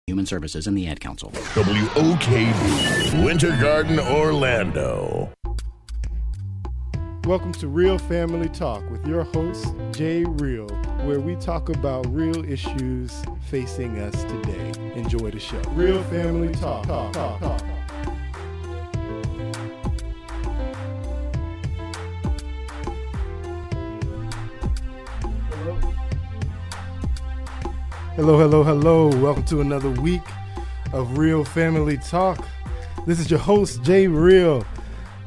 Human Services and the Ad Council. WOKB, Winter Garden, Orlando. Welcome to Real Family Talk with your host, Jay Real, where we talk about real issues facing us today. Enjoy the show. Real Family Talk. Hello. Welcome to another week of Real Family Talk. This is your host, Jay Real.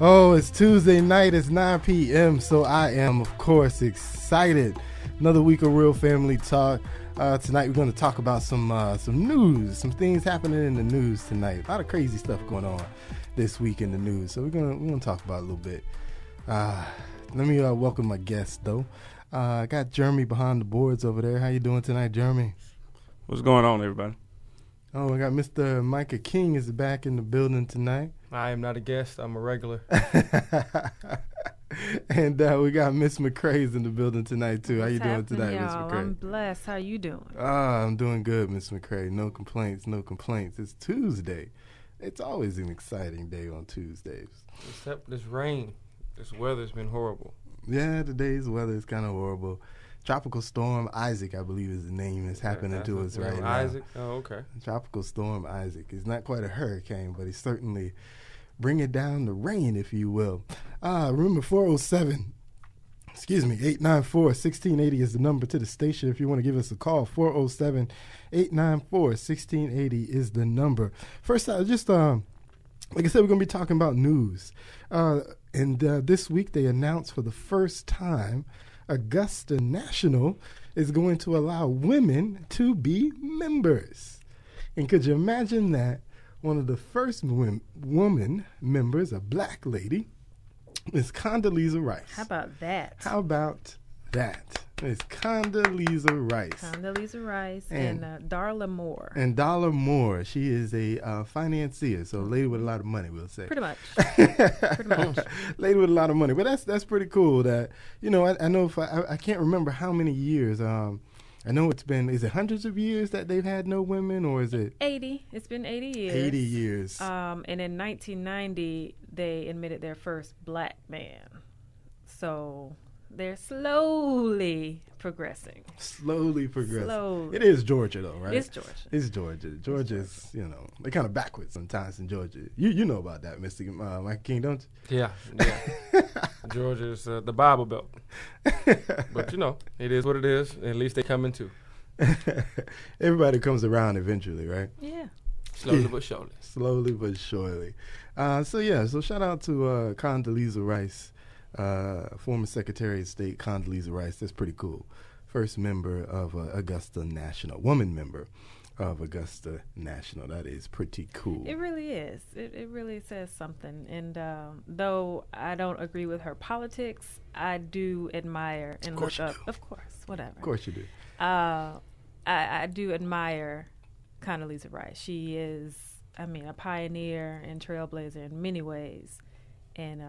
Oh, it's Tuesday night. It's 9 p.m., so I am, of course, excited. Another week of Real Family Talk. Tonight we're going to talk about some news, some things happening in the news tonight. A lot of crazy stuff going on this week in the news, so we're going to talk about it a little bit. Let me welcome my guest, though. I got Jeremy behind the boards over there. How you doing tonight, Jeremy? What's going on, everybody? Oh, we got Mr. Micah King is back in the building tonight. I am not a guest. I'm a regular. And we got Ms. McCray in the building tonight, too. How you doing tonight, Ms. McCray? I'm blessed. How you doing? I'm doing good, Ms. McCray. No complaints. It's Tuesday. It's always an exciting day on Tuesdays. Except this rain. This weather's been horrible. Yeah, today's weather is kind of horrible. Tropical Storm Isaac, I believe is the name that's happening to us right now. Isaac? Oh, okay. Tropical Storm Isaac. It's not quite a hurricane, but he's certainly bringing down the rain, if you will. Remember, 894-1680 is the number to the station if you want to give us a call. 407-894-1680 is the number. First, like I said, we're going to be talking about news. And this week they announced for the first time Augusta National is going to allow women to be members. And could you imagine that? One of the first woman members, a black lady, is Condoleezza Rice. How about that? It's Condoleezza Rice. Condoleezza Rice and Darla Moore. And Darla Moore. She is a financier, so a lady with a lot of money, we'll say. Pretty much. Lady with a lot of money. But that's pretty cool that, I know I can't remember how many years. I know is it hundreds of years that they've had no women, or is it? 80. It's been 80 years. 80 years. And in 1990, they admitted their first black man. So they're slowly progressing. Slowly. It is Georgia, though, right? It's Georgia. Georgia's, they're kind of backwards sometimes in Georgia. You know about that, Mr. Mike King, don't you? Yeah. Georgia's the Bible Belt. But, it is what it is. At least they coming too. Everybody comes around eventually, right? Yeah. Slowly but surely. So shout out to Condoleezza Rice. Former Secretary of State Condoleezza Rice. That's pretty cool. First member of Augusta National, woman member of Augusta National. That is pretty cool. It really is. It really says something. And though I don't agree with her politics, I do admire and look up. Of course, whatever. Of course you do. I do admire Condoleezza Rice. She is, a pioneer and trailblazer in many ways. And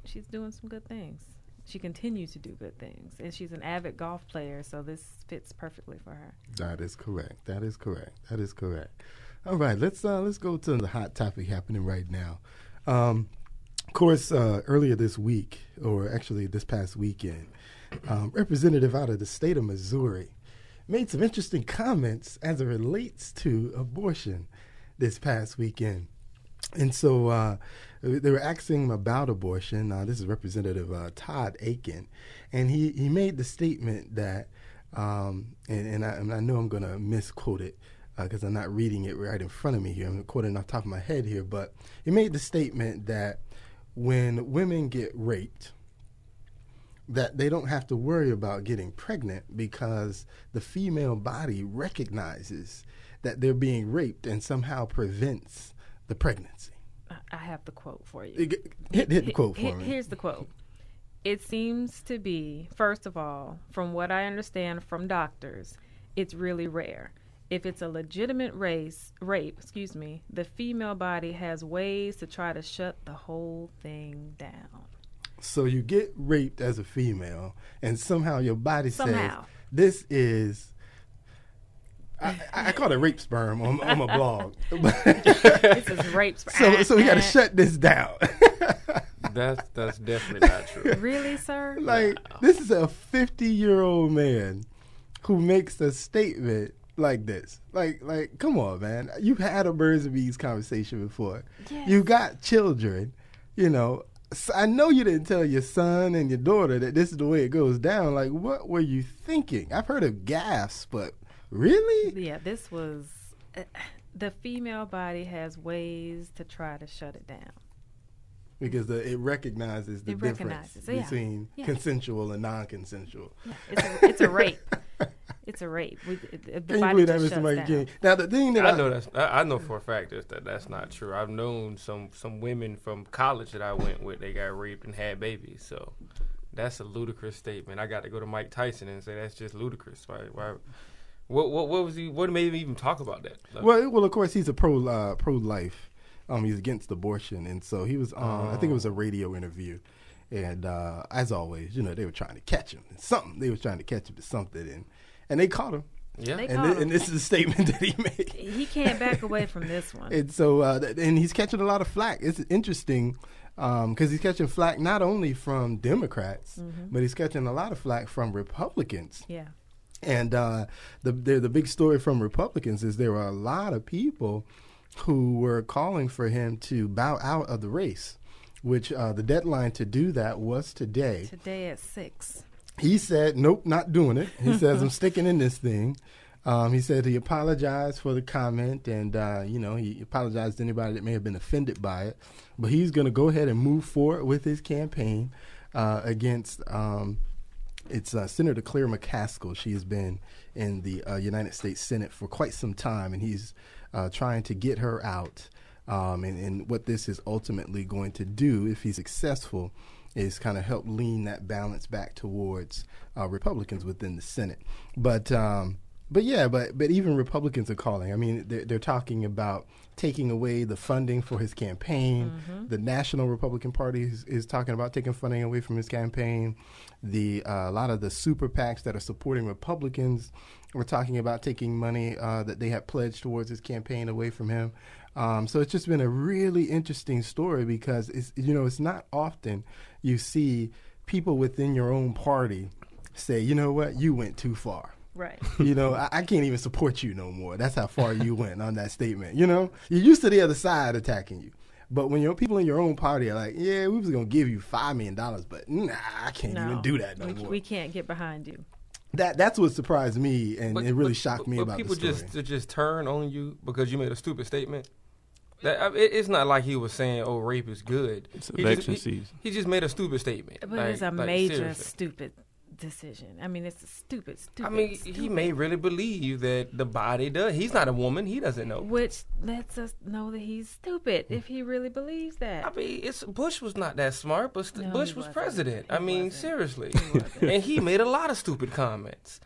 she's doing some good things. She continues to do good things. And she's an avid golf player, so this fits perfectly for her. That is correct. All right, let's go to the hot topic happening right now. Of course, earlier this week, or actually this past weekend, representative out of the state of Missouri made some interesting comments as it relates to abortion this past weekend. And so they were asking him about abortion. This is Representative Todd Aiken. And he made the statement that, and I know I'm going to misquote it because I'm not reading it right in front of me here. I'm quoting off the top of my head here. But he made the statement that when women get raped, that they don't have to worry about getting pregnant because the female body recognizes that they're being raped and somehow prevents the pregnancy. I have the quote for you. Hit the quote for me. Here's the quote. It seems to be, first of all, from what I understand from doctors, it's really rare. If it's a legitimate rape, the female body has ways to try to shut the whole thing down. So you get raped as a female, and somehow your body says, this is I call it rape sperm on my blog. This is rape sperm. So we got to shut this down. That's definitely not true. Really, sir? Like, this is a 50-year-old man who makes a statement like this. Like, come on, man. You've had a birds and bees conversation before. Yes. You got children, you know. I know you didn't tell your son and your daughter that this is the way it goes down. Like, what were you thinking? I've heard of gasps, but really? Yeah, this was... the female body has ways to try to shut it down. Because it recognizes the difference between consensual and non-consensual. Yeah, it's a rape. It's a rape. The Can you body believe that, just Mr. shuts Mike down. King? Now, the thing that I know for a fact that's not true. I've known some women from college that I went with. They got raped and had babies. So that's a ludicrous statement. I got to go to Mike Tyson and say that's just ludicrous. Why? What was he? What made him even talk about that? Like, well, of course, he's a pro-life. He's against abortion, and so he was on. I think it was a radio interview, and as always, you know, they were trying to catch him in something. They were trying to catch him to something, and they caught him. Yeah, And this is a statement that he made. He can't back away from this one. And so, and he's catching a lot of flack. It's interesting because he's catching flack not only from Democrats, but he's catching a lot of flack from Republicans. Yeah. And the big story from Republicans is there were a lot of people who were calling for him to bow out of the race, which the deadline to do that was today. Today at 6. He said, nope, not doing it. He says, I'm sticking in this thing. He said he apologized for the comment, and, he apologized to anybody that may have been offended by it. But he's going to go ahead and move forward with his campaign against Senator Claire McCaskill. She has been in the United States Senate for quite some time, and he's trying to get her out. And what this is ultimately going to do, if he's successful, is kind of help lean that balance back towards Republicans within the Senate. But even Republicans are calling. I mean, they're talking about taking away the funding for his campaign. The National Republican Party is talking about taking funding away from his campaign. A lot of the super PACs that are supporting Republicans were talking about taking money that they had pledged towards his campaign away from him. So it's just been a really interesting story because it's not often you see people within your own party say, you know what, you went too far. Right. I can't even support you no more. That's how far you went on that statement. You're used to the other side attacking you. But when your people in your own party are like, yeah, we was going to give you $5 million, but I can't even do that no more. We can't get behind you. That's what surprised me, and it really shocked me about the story. But people just turn on you because you made a stupid statement. It's not like he was saying, "Oh, rape is good." It's election season. He just made a stupid statement. But it's a major stupid decision. I mean, it's a stupid. I mean, he may really believe that the body does. He's not a woman. He doesn't know. Which lets us know that he's stupid if he really believes that. I mean, Bush was not that smart, but Bush was president. I mean, seriously. And he made a lot of stupid comments.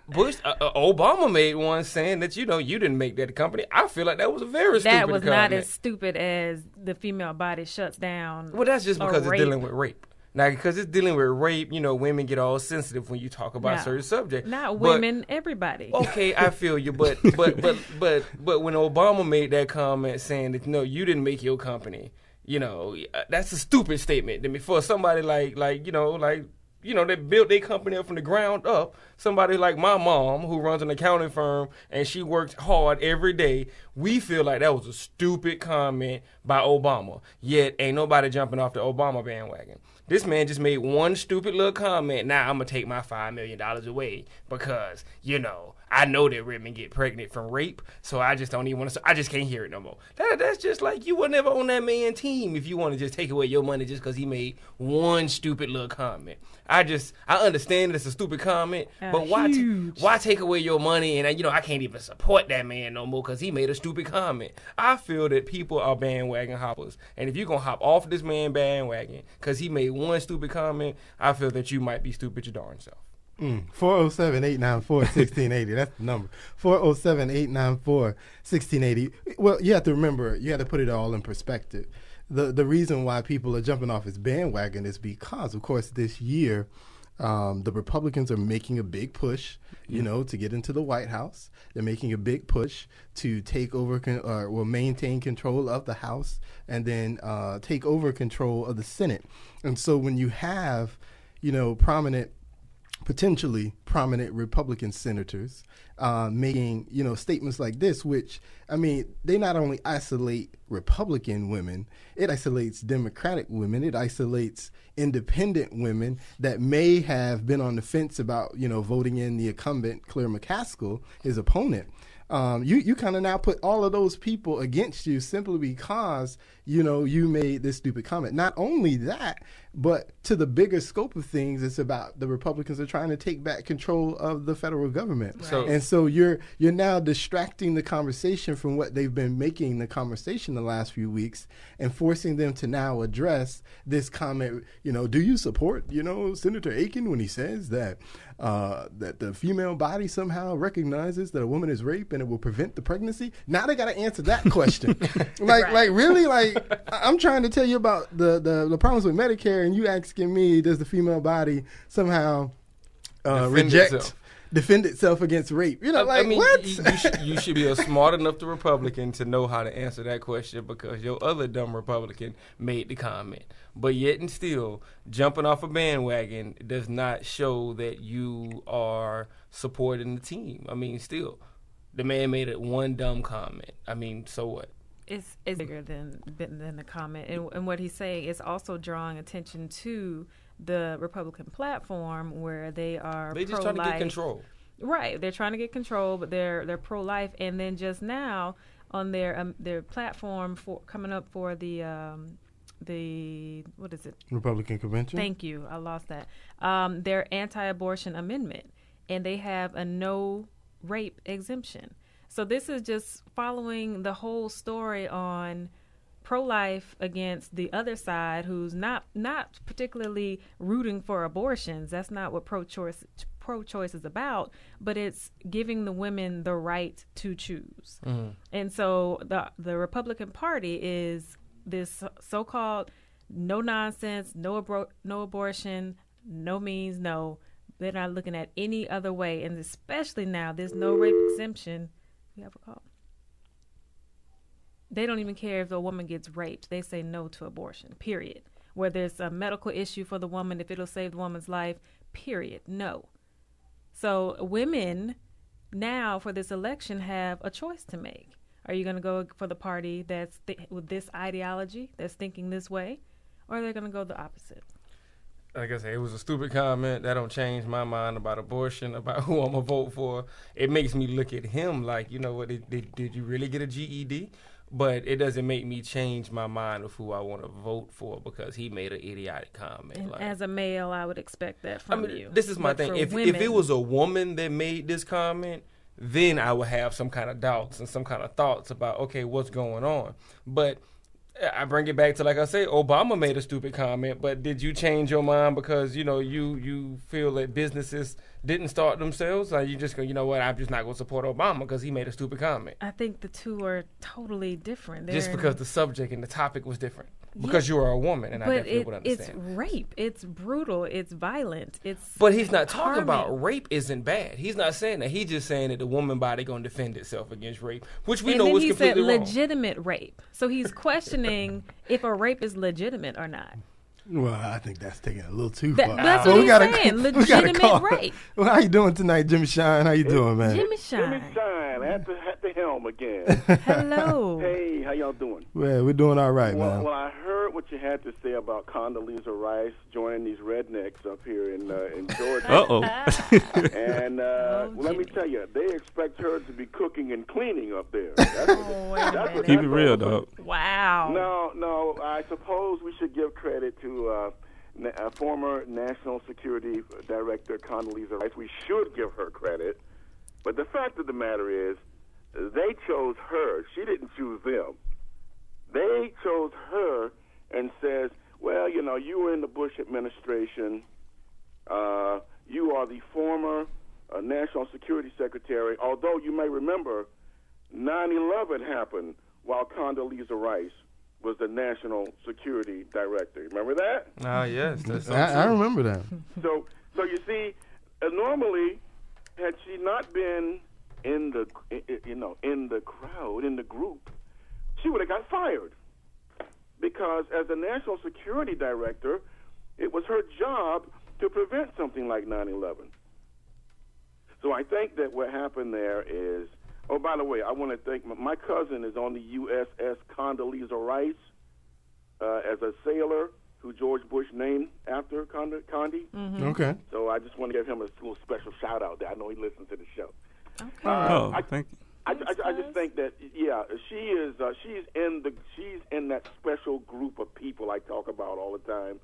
Obama made one saying that, you didn't make that company. I feel like that was a very stupid comment. That was not as stupid as the female body shuts down. Well, that's just because it's dealing with rape. Now, because it's dealing with rape, women get all sensitive when you talk about certain subjects. Not women, everybody. Okay, I feel you, but when Obama made that comment saying that you didn't make your company, that's a stupid statement. I mean, for somebody they built their company up from the ground up. Somebody like my mom, who runs an accounting firm, and she works hard every day, we feel like that was a stupid comment by Obama. Yet, ain't nobody jumping off the Obama bandwagon. This man just made one stupid little comment. Now I'm going to take my $5 million away because, I know that women get pregnant from rape, so I just don't even want to. I just can't hear it no more. That's just like you were never on that man's team if you want to just take away your money just because he made one stupid little comment. I understand it's a stupid comment, but why take away your money? And I can't even support that man no more because he made a stupid comment. I feel that people are bandwagon hoppers, and if you're gonna hop off this man bandwagon because he made one stupid comment, I feel that you might be stupid your darn self. 407-894-1680. That's the number. 407-894-1680. Well, you have to remember, you have to put it all in perspective. The reason why people are jumping off his bandwagon is because, of course, this year The Republicans are making a big push, to get into the White House. They're making a big push to take over maintain control of the House and then take over control of the Senate. And so when you have, potentially prominent Republican senators making, statements like this, which, they not only isolate Republican women, it isolates Democratic women, it isolates independent women that may have been on the fence about, voting in the incumbent, Claire McCaskill, his opponent. You kind of now put all of those people against you simply because, you made this stupid comment. Not only that, but to the bigger scope of things, it's about the Republicans are trying to take back control of the federal government. Right. And so you're now distracting the conversation from what they've been making the conversation the last few weeks and forcing them to now address this comment, do you support, Senator Aiken when he says that that the female body somehow recognizes that a woman is raped and it will prevent the pregnancy? Now they got to answer that question. Really? I'm trying to tell you about the problems with Medicare, and you asking me, does the female body somehow defend itself against rape? What? You should be a smart enough Republican to know how to answer that question because your other dumb Republican made the comment. But yet and still, jumping off a bandwagon does not show that you are supporting the team. Still, the man made one dumb comment. So what? It's bigger than the comment. And what he's saying is also drawing attention to the Republican platform where they are just trying to get control. Right. They're trying to get control, but they're pro-life. And then just now on their platform for coming up for the what is it? Republican convention. Thank you. I lost that. Their anti-abortion amendment, and they have a no rape exemption. So this is just following the whole story on pro-life against the other side, who's not particularly rooting for abortions. That's not what pro-choice is about, but it's giving the women the right to choose. Mm-hmm. And so the Republican Party is this so-called no nonsense, no abortion, no means no. They're not looking at any other way, and especially now, there's no rape exemption. We have a call. They don't even care if a woman gets raped. They say no to abortion, period. Where there's a medical issue for the woman, if it'll save the woman's life, period, no. So women now for this election have a choice to make. Are you going to go for the party that's with this ideology, that's thinking this way, or are they going to go the opposite? Like I said, it was a stupid comment. That don't change my mind about abortion, about who I'm going to vote for. It makes me look at him like, what, did you really get a GED? But it doesn't make me change my mind of who I want to vote for because he made an idiotic comment. And as a male, I would expect that from you. This is my thing. If it was a woman that made this comment, then I would have some kind of doubts and some kind of thoughts about, okay, what's going on? But I bring it back to, like I say, Obama made a stupid comment, but did you change your mind because, you feel that businesses didn't start themselves? Or you just go, you know what, I'm just not going to support Obama because he made a stupid comment? I think the two are totally different. Just because the subject and the topic was different. Because you are a woman, and I definitely would understand. It's rape. It's brutal. It's violent. But he's not talking about rape isn't bad. He's not saying that. He's just saying that the woman body going to defend itself against rape, which we know was completely wrong. And then he said legitimate rape. So he's questioning if a rape is legitimate or not. Well, I think that's taking it a little too far. That's what he's saying. Legitimate rape. Well, how you doing tonight, Jimmy Shine? How you doing, man? Jimmy Shine. Jimmy Shine at the helm again. Hello. Hey, how y'all doing? Well, we're doing all right, man. Well, I heard what you had to say about Condoleezza Rice joining these rednecks up here in Georgia. Uh-oh. And let me tell you, they expect her to be cooking and cleaning up there. Keep it real, dog. Wow. No, I suppose we should give credit to former National Security Director Condoleezza Rice. We should give her credit. But the fact of the matter is, they chose her. She didn't choose them. They chose her and says, well, you were in the Bush administration. You are the former National Security Secretary. Although you may remember, 9/11 happened while Condoleezza Rice was the National Security Director. Remember that? Yes. I remember that. So you see, normally, had she not been in the crowd, in the group, she would have got fired. Because as the national security director, it was her job to prevent something like 9/11. So I think that what happened there is, oh, by the way, I want to thank my cousin is on the USS Condoleezza Rice as a sailor who George Bush named after Condi. Mm-hmm. Okay. So I just want to give him a little special shout out there. I know he listens to the show. Okay. Thank you. I just think that she's in that special group of people I talk about all the time,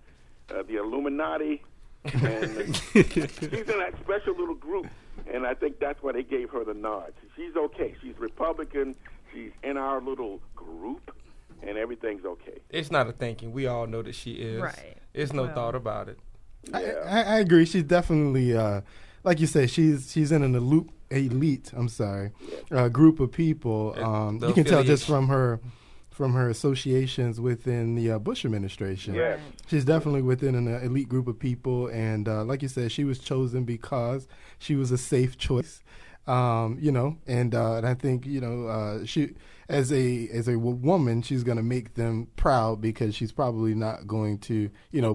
the Illuminati, and she's in that special little group, and I think that's why they gave her the nod. She's okay. She's Republican. She's in our little group, and everything's okay. It's not a thinking. We all know that she is. Right. It's no thought about it. Yeah. I agree. She's definitely, like you said, she's in an elite group of people. You can tell just from her associations within the Bush administration. Yes. She's definitely within an elite group of people, and like you said, she was chosen because she was a safe choice. And I think she, as a woman, she's going to make them proud because she's probably not going to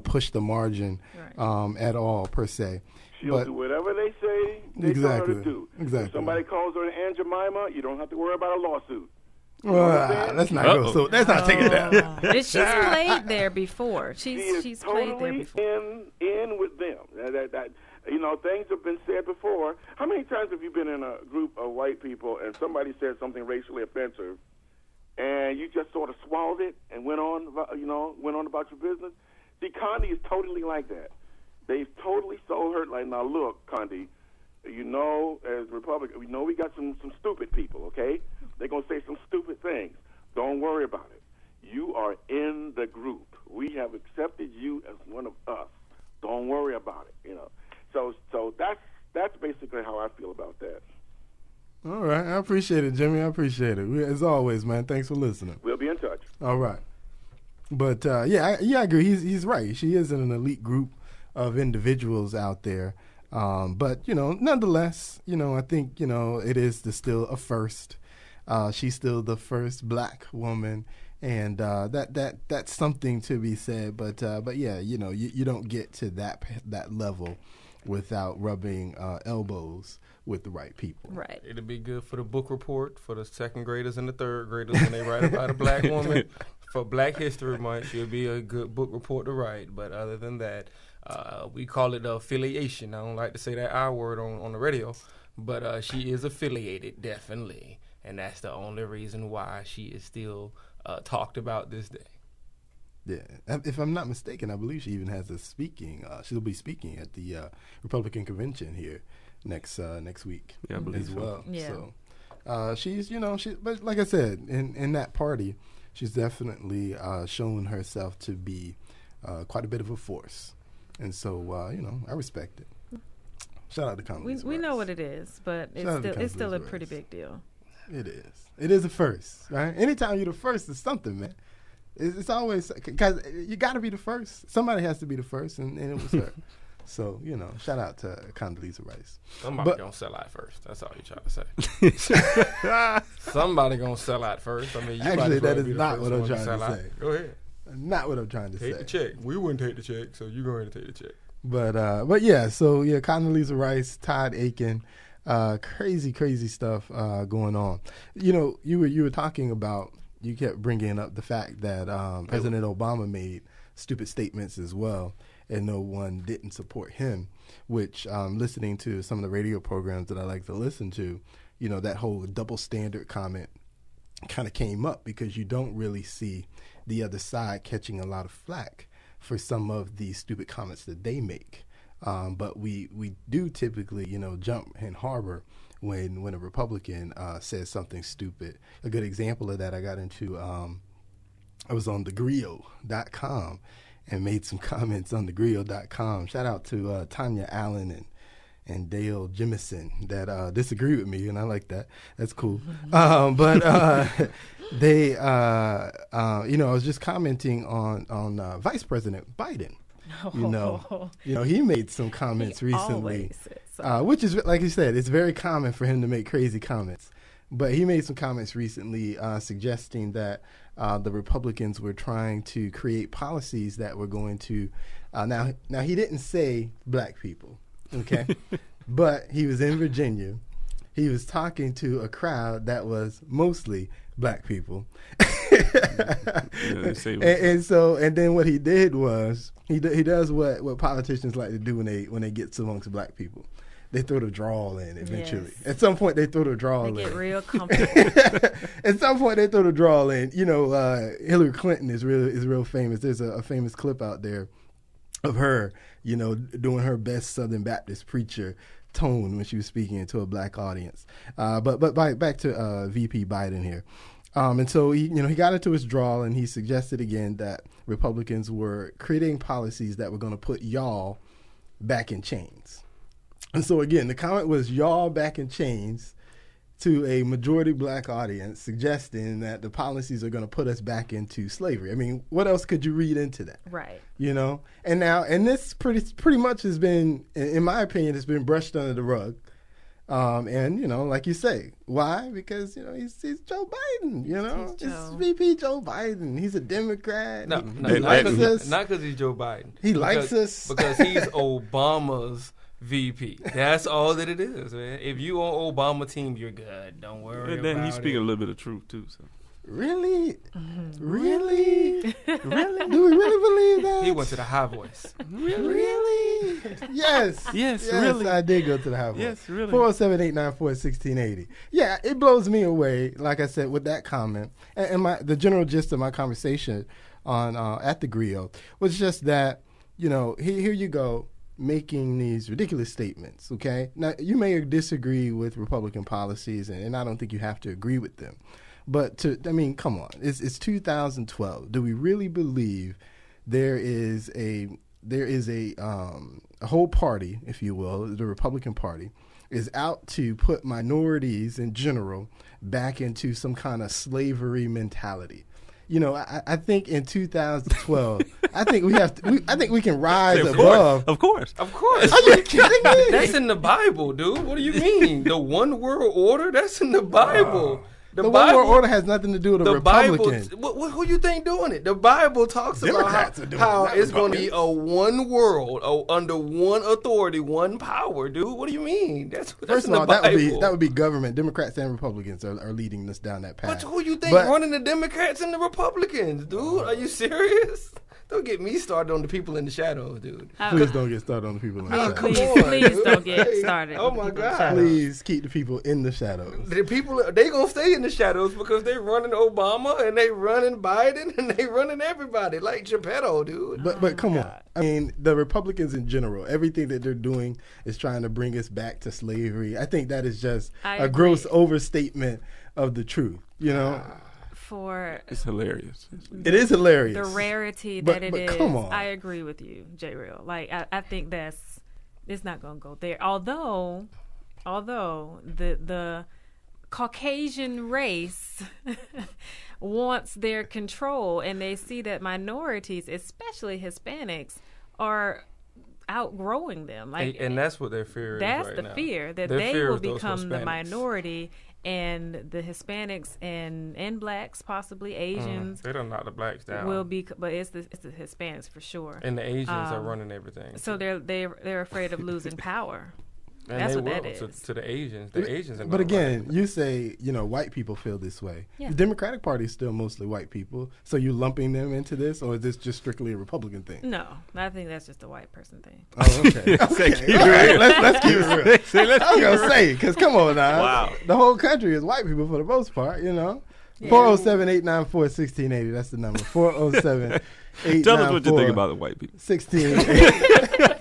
push the margin at all per se. She'll do whatever they say they tell her to do. Exactly. If somebody calls her an Aunt Jemima, you don't have to worry about a lawsuit. Well, let's not go. So let's not take it down. She's played there before. She's totally played there before. in with them. Things have been said before. How many times have you been in a group of white people and somebody said something racially offensive, and you just sort of swallowed it and went on about your business? See, Condi is totally like that. They've totally sold her. Like, now look, Condi, as Republican, we got some stupid people. Okay, they're gonna say some stupid things. Don't worry about it. You are in the group. We have accepted you as one of us. Don't worry about it. So that's basically how I feel about that. All right, I appreciate it, Jimmy. I appreciate it. As always, man. Thanks for listening. We'll be in touch. All right, but I agree. He's right. She is in an elite group of individuals out there. But nonetheless, I think it is still a first. She's still the first black woman, and that's something to be said. But yeah, you don't get to that level without rubbing elbows with the right people. Right. It'll be good for the book report for the second graders and the third graders when they write about a black woman. For Black History Month, it'll be a good book report to write. But other than that, we call it affiliation. I don't like to say that I word on the radio, but she is affiliated, definitely. And that's the only reason why she is still talked about this day. Yeah, if I'm not mistaken, I believe she even has she'll be speaking at the Republican convention here next week as well. Yeah. So she's, but like I said, in that party, she's definitely shown herself to be quite a bit of a force. And so, I respect it. Shout out to Condoleezza We Rice. know what it is, but it's still a pretty big deal. It is. It is a first, right? Anytime you're the first, it's something, man. It's always, because you got to be the first. Somebody has to be the first, and it was her. So, shout out to Condoleezza Rice. Somebody gonna sell out first. That's all you're trying to say. Somebody gonna sell out first. I mean, you actually, that is be the not first what I'm one trying to out. say. Go ahead. Not what I'm trying to say. Take the check. We wouldn't take the check, so you go ahead and take the check. But yeah, so yeah, Condoleezza Rice, Todd Aiken, crazy stuff going on. You were talking about, you kept bringing up the fact that President Obama made stupid statements as well, and no one didn't support him, which listening to some of the radio programs that I like to listen to, that whole double standard comment kind of came up because you don't really see the other side catching a lot of flack for some of the stupid comments that they make. But we do typically, jump and harbor when a Republican says something stupid. A good example of that, I got into, I was on thegrio.com and made some comments on thegrio.com. Shout out to Tanya Allen and Dale Jemison that disagree with me, and I like that. That's cool. But they, I was just commenting on Vice President Biden He made some comments recently, which is, like you said, it's very common for him to make crazy comments. But he made some comments recently suggesting that the Republicans were trying to create policies that were going to now he didn't say black people, okay, but he was in Virginia. He was talking to a crowd that was mostly black people. And then what he did was he does what politicians like to do when they get amongst black people. They throw the drawl in eventually. Yes. At some point, they throw the drawl in. They get real comfortable. At some point, they throw the drawl in. Hillary Clinton is real famous. There's a famous clip out there of her, doing her best Southern Baptist preacher tone when she was speaking to a black audience. But back to VP Biden here. And so he got into his drawl and he suggested again that Republicans were creating policies that were going to put y'all back in chains. And so again, the comment was y'all back in chains to a majority black audience, suggesting that the policies are going to put us back into slavery. I mean, what else could you read into that? Right. And this pretty much has been, in my opinion, it's been brushed under the rug. Like you say, why? Because, he's Joe Biden, It's VP Joe Biden. He's a Democrat. Not because he's Joe Biden. He likes us. Because he's Obama's VP. That's all that it is, man. If you on Obama team, you're good. Don't worry about it. And then he's speaking a little bit of truth, too. So. Really? Really? Really? Do we really believe that? He went to the High Voice. Really? Yes. Yes, really. I did go to the High Voice. Yes, really. 407-894-1680. Yeah, it blows me away, like I said, with that comment. And the general gist of my conversation on at the grill was just that, here you go, making these ridiculous statements, okay? Now, you may disagree with Republican policies, and I don't think you have to agree with them. But come on, it's 2012. Do we really believe there is a whole party, if you will, the Republican Party, is out to put minorities in general back into some kind of slavery mentality? I think in 2012, I think we can rise above. Of course. Are you kidding me? That's in the Bible, dude. What do you mean? The one world order? That's in the Bible. The one world order has nothing to do with the Republicans. Who you think doing it? The Bible talks about how it's going to be a one world, under one authority, one power, dude. What do you mean? That's First in of all, the Bible. that would be government. Democrats and Republicans are leading us down that path. But who you think running the Democrats and the Republicans, dude? Are you serious? Don't get me started on the people in the shadows, dude. Please don't get started on the people in the shadows. Please don't get started. Oh my God! Please keep the people in the shadows. The people, they gonna stay in the shadows because they running Obama and they running Biden and they running everybody like Geppetto, dude. But come on. I mean, the Republicans in general, everything that they're doing is trying to bring us back to slavery. I think that is just a gross overstatement of the truth. It's hilarious. It is hilarious. The rarity that it is. Come on. I agree with you, J. Real. Like I think it's not gonna go there. Although the Caucasian race wants their control, and they see that minorities, especially Hispanics, are outgrowing them. And that's what their fear is. That's right the now. fear that they will become the minority. And the Hispanics and blacks, possibly Asians, they don't knock the blacks down. Will be, but it's the Hispanics for sure. And the Asians are running everything. So they're afraid of losing power. And that's what that is to the Asians. The Asians. But again, you say white people feel this way. Yeah. The Democratic Party is still mostly white people. So you lumping them into this, or is this just strictly a Republican thing? No, I think that's just a white person thing. Oh, okay. Okay. Let's keep it real. I was gonna say, because come on now, wow, the whole country is white people for the most part. 407-894-1680. That's the number. 407-894. Tell us what you think about the white people. 1680.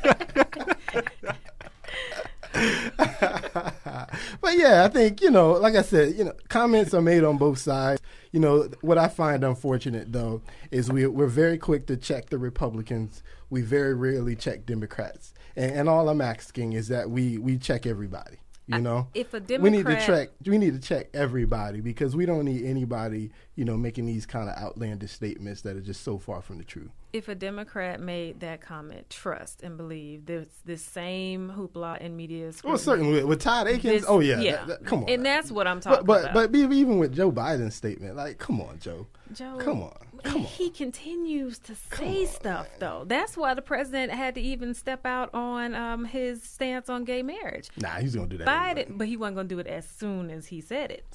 But yeah, I think, like I said, comments are made on both sides. What I find unfortunate, though, is we're very quick to check the Republicans. We very rarely check Democrats. And all I'm asking is that we check everybody. If a Democrat, we need to check everybody, because we don't need anybody, making these kind of outlandish statements that are just so far from the truth. if a Democrat made that comment, trust and believe this same hoopla in media scrutiny. Well, certainly with Todd Akins. Come on. And that's what I'm talking about. But even with Joe Biden's statement, like, come on, Joe. Come on. He continues to say stuff, though. That's why the president had to even step out on his stance on gay marriage. Nah, he's going to do that. Biden, but he wasn't going to do it as soon as he said it.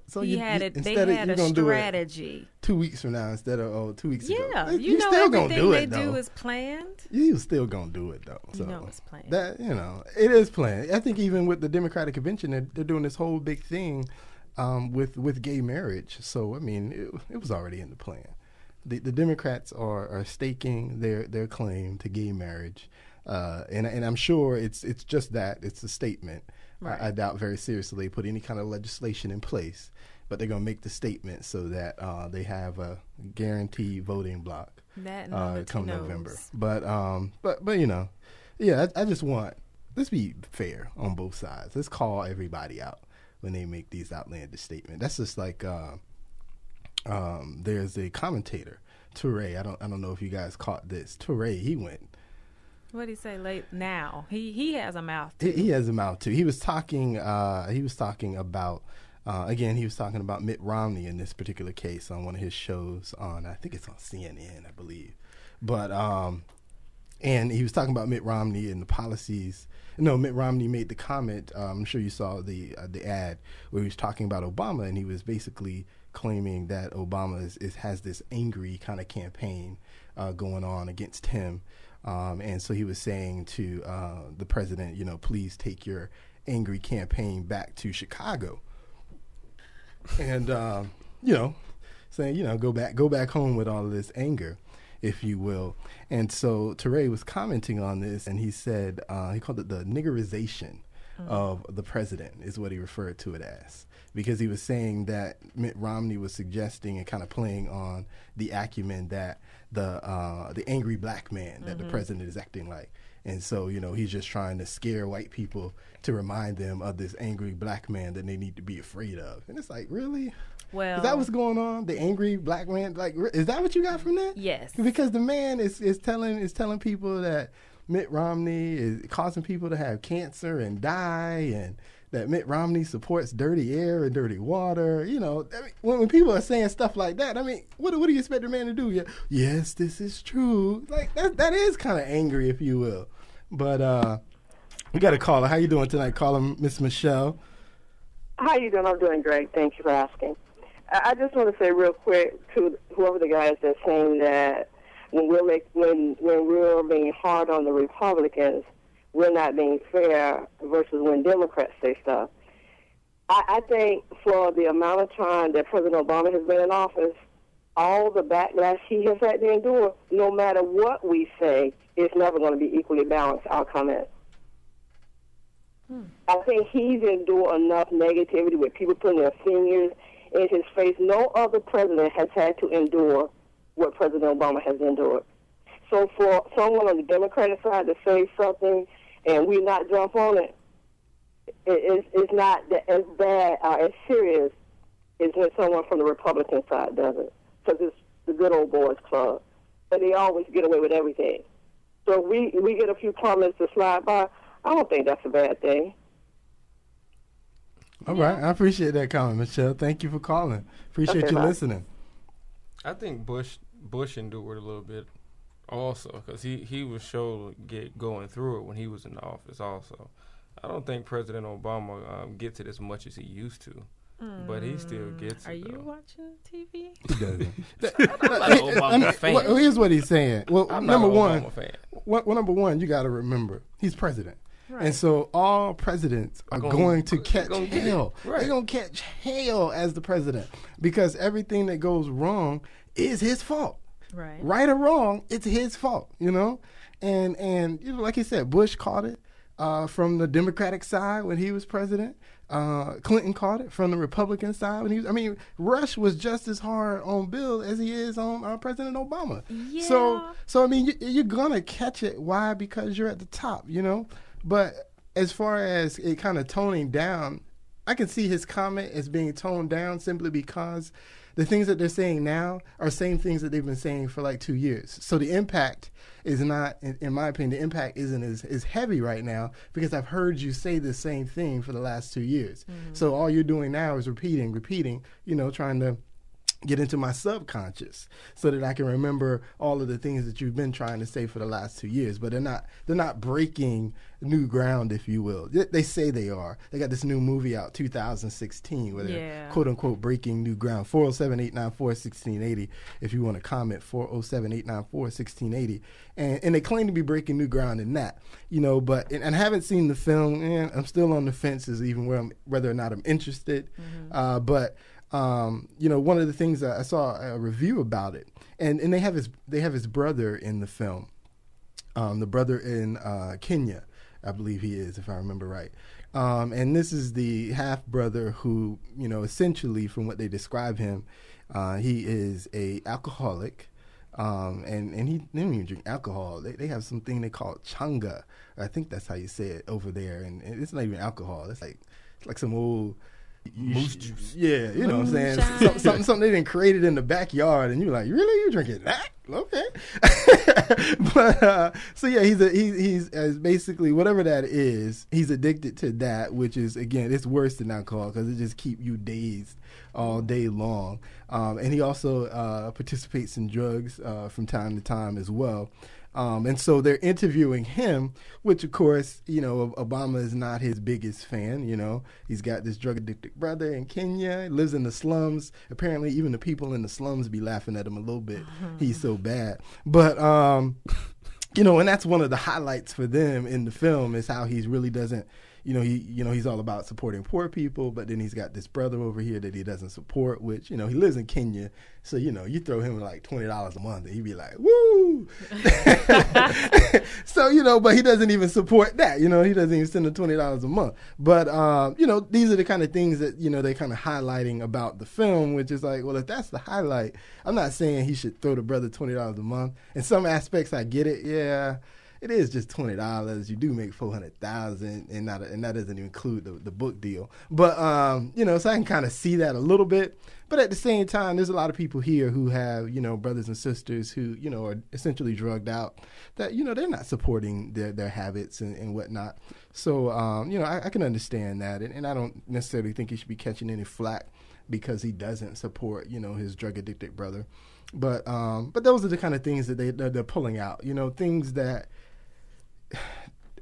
So they had a strategy. 2 weeks from now instead of 2 weeks ago. Yeah, you know still everything gonna do they it, do though. is planned. You still going to do it, though. So you know it's planned. That, it is planned. I think even with the Democratic convention, they're doing this whole big thing with gay marriage. So, I mean, it was already in the plan. The Democrats are staking their claim to gay marriage, and I'm sure it's just that. It's a statement. Right. I doubt very seriously they put any kind of legislation in place, but they're going to make the statement so that they have a guaranteed voting block come November. But I just want, let's be fair on both sides. Let's call everybody out when they make these outlandish statements. That's just like there's a commentator, Touré. I don't know if you guys caught this. Touré, he went. What did he say late now? He has a mouth too. He has a mouth too. He was talking about he was talking about Mitt Romney in this particular case on one of his shows on, I think it's on CNN, I believe. But and he was talking about Mitt Romney and the policies. No, Mitt Romney made the comment. I'm sure you saw the ad where he was talking about Obama, and he was basically claiming that Obama has this angry kind of campaign going on against him. And so he was saying to the president, please take your angry campaign back to Chicago. And, saying, go back home with all of this anger, if you will. And so Touré was commenting on this, and he said, he called it the niggerization of the president, is what he referred to it as. Because he was saying that Mitt Romney was suggesting and kind of playing on the acumen that the angry black man that the president is acting like. And so, he's just trying to scare white people to remind them of this angry black man that they need to be afraid of. And it's like, really? Well, is that what's going on? The angry black man? Like, is that what you got from that? Yes. Because the man is telling people that Mitt Romney is causing people to have cancer and die, and that Mitt Romney supports dirty air and dirty water. When people are saying stuff like that, what do you expect the man to do? Yeah, yes, this is true. Like, that is kind of angry, if you will. But we got a caller. How you doing tonight, caller, Miss Michelle? How you doing? I'm doing great. Thank you for asking. I just want to say real quick to whoever the guys that's saying that when we're being hard on the Republicans, we're not being fair versus when Democrats say stuff. I think for the amount of time that President Obama has been in office, all the backlash he has had to endure, no matter what we say, it's never going to be equally balanced, our comments. I think he's endured enough negativity with people putting their fingers in his face. No other president has had to endure what President Obama has endured. So for someone on the Democratic side to say something and we not jump on it, it's not as bad or as serious as when someone from the Republican side does it, because it's the good old boys club, and they always get away with everything. So if we get a few comments to slide by, I don't think that's a bad thing. All right, I appreciate that comment, Michelle. Thank you for calling. Appreciate you listening. I think Bush endured a little bit also, because he was sure going through it when he was in the office also. I don't think President Obama gets it as much as he used to, but he still gets it. Are you watching TV? He doesn't. I'm not an Obama fan. Well, here's what he's saying. Well, I'm number not an one, Obama fan. Number one, you got to remember, he's president. Right. And so all presidents are going to catch hell. Right. They're going to catch hell as the president, because everything that goes wrong is his fault. Right or wrong, it's his fault, And like you said, Bush caught it from the Democratic side when he was president. Clinton caught it from the Republican side when he was. Rush was just as hard on Bill as he is on President Obama. Yeah. So you're gonna catch it. Why? Because you're at the top, But as far as it kind of toning down, I can see his comment as being toned down simply because the things that they're saying now are same things that they've been saying for like 2 years. So the impact is not, in my opinion, the impact isn't as heavy right now because I've heard you say the same thing for the last 2 years. So all you're doing now is repeating, trying to get into my subconscious so that I can remember all of the things that you've been trying to say for the last 2 years. But they're not breaking new ground, if you will. They say they are. They got this new movie out, 2016, where they're quote unquote breaking new ground. 407-894-1680 if you want to comment. 407-894-1680, and they claim to be breaking new ground in that, But and I haven't seen the film, and I'm still on the fence as even whether or not I'm interested. But one of the things that I saw a review about it, and they have his brother in the film, the brother in Kenya, I believe he is, if I remember right. And this is the half brother who, essentially from what they describe him, he is a alcoholic. And he didn't even drink alcohol. They have something they call changa. I think that's how you say it over there. And it's not even alcohol. It's like some old moose juice. Yeah, you know what I'm saying? Something they didn't create it in the backyard, and you're like, really? You drinking that? Okay. But so yeah, he's basically whatever that is. He's addicted to that, which is, again, it's worse than alcohol because it just keep you dazed all day long. And he also participates in drugs from time to time as well. And so they're interviewing him, which, of course, Obama is not his biggest fan. He's got this drug-addicted brother in Kenya. He lives in the slums. Apparently, even the people in the slums be laughing at him a little bit. He's so bad. But, and that's one of the highlights for them in the film is how he really doesn't, he's all about supporting poor people, but then he's got this brother over here that he doesn't support, which, he lives in Kenya. So, you throw him like $20 a month and he'd be like, woo! So, but he doesn't even support that. He doesn't even send him $20 a month. But, these are the kind of things that, they're kind of highlighting about the film, which is like, well, if that's the highlight, I'm not saying he should throw the brother $20 a month. In some aspects, I get it. Yeah. It is just $20. You do make $400,000, and that doesn't even include the book deal. But so I can kind of see that a little bit. But at the same time, there's a lot of people here who have brothers and sisters who are essentially drugged out. That they're not supporting their habits and whatnot. So I can understand that, and I don't necessarily think he should be catching any flack because he doesn't support his drug addicted brother. But those are the kind of things that they're pulling out. Things that.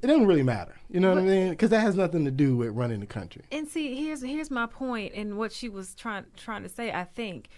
It doesn't really matter, what I mean? Because that has nothing to do with running the country. And see, here's my point, and what she was trying to say. I think,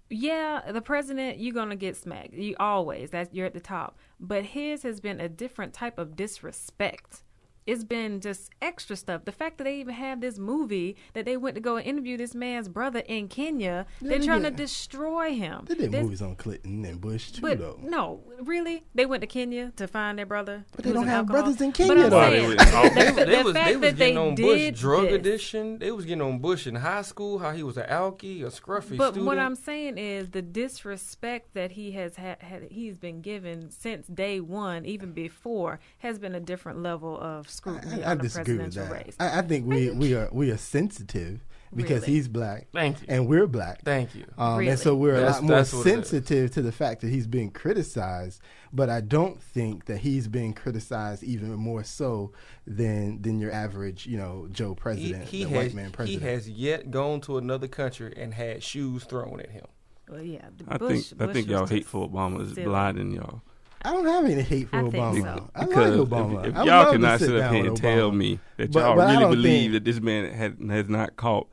yeah, the president, you're gonna get smacked. You always, you're at the top. But his has been a different type of disrespect. It's been just extra stuff. The fact that they even have this movie that they went to go and interview this man's brother in Kenya, they're trying to destroy him. They did movies on Clinton and Bush too, though. No, really? They went to Kenya to find their brother? But they don't have brothers in Kenya, though. They was getting on Bush drug addiction. They was getting on Bush in high school, how he was an alkie, a scruffy but student. What I'm saying is the disrespect that he has he's been given since day one, even before, has been a different level of scrutiny on the presidential race. I think we are sensitive because he's black. Thank you. And we're black. Thank you. And so we're a lot more sensitive to the fact that he's being criticized. But I don't think that he's being criticized even more so than your average, Joe president, white man president. He has yet gone to another country and had shoes thrown at him. Well, yeah. I think y'all hate for Obama is blinding y'all. I don't have any hate for Obama. So. I like Obama. If y'all cannot sit up here and tell me that y'all really believe that this man has not caught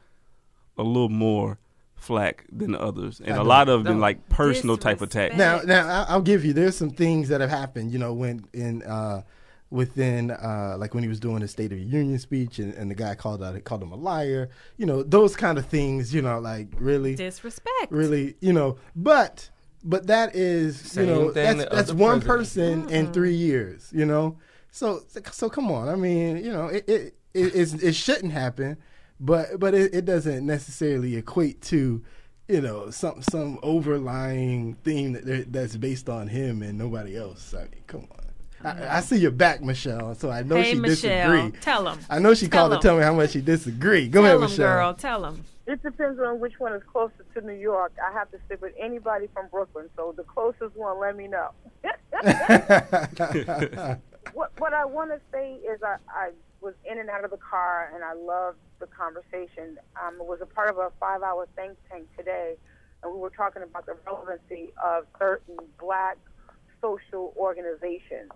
a little more flack than the others, and a lot of them like personal type attacks. Now I'll give you. There's some things that have happened. When within like when he was doing his State of the Union speech, and the guy called him a liar. Those kind of things. Like really disrespect. Really, But that is, that's one person in 3 years, So come on. I mean, it shouldn't happen, but it doesn't necessarily equate to, some overlying thing that's based on him and nobody else. I mean, come on. I see your back, Michelle, so I know she Michelle, disagree. Tell him. I know she called to tell me how much she disagree. Go ahead, Michelle. Tell him, girl. Tell him. It depends on which one is closer to New York. I have to stick with anybody from Brooklyn, so the closest one, let me know. What I want to say is I was in and out of the car, and I loved the conversation. I was a part of a 5-hour think tank today, and we were talking about the relevancy of certain black social organizations.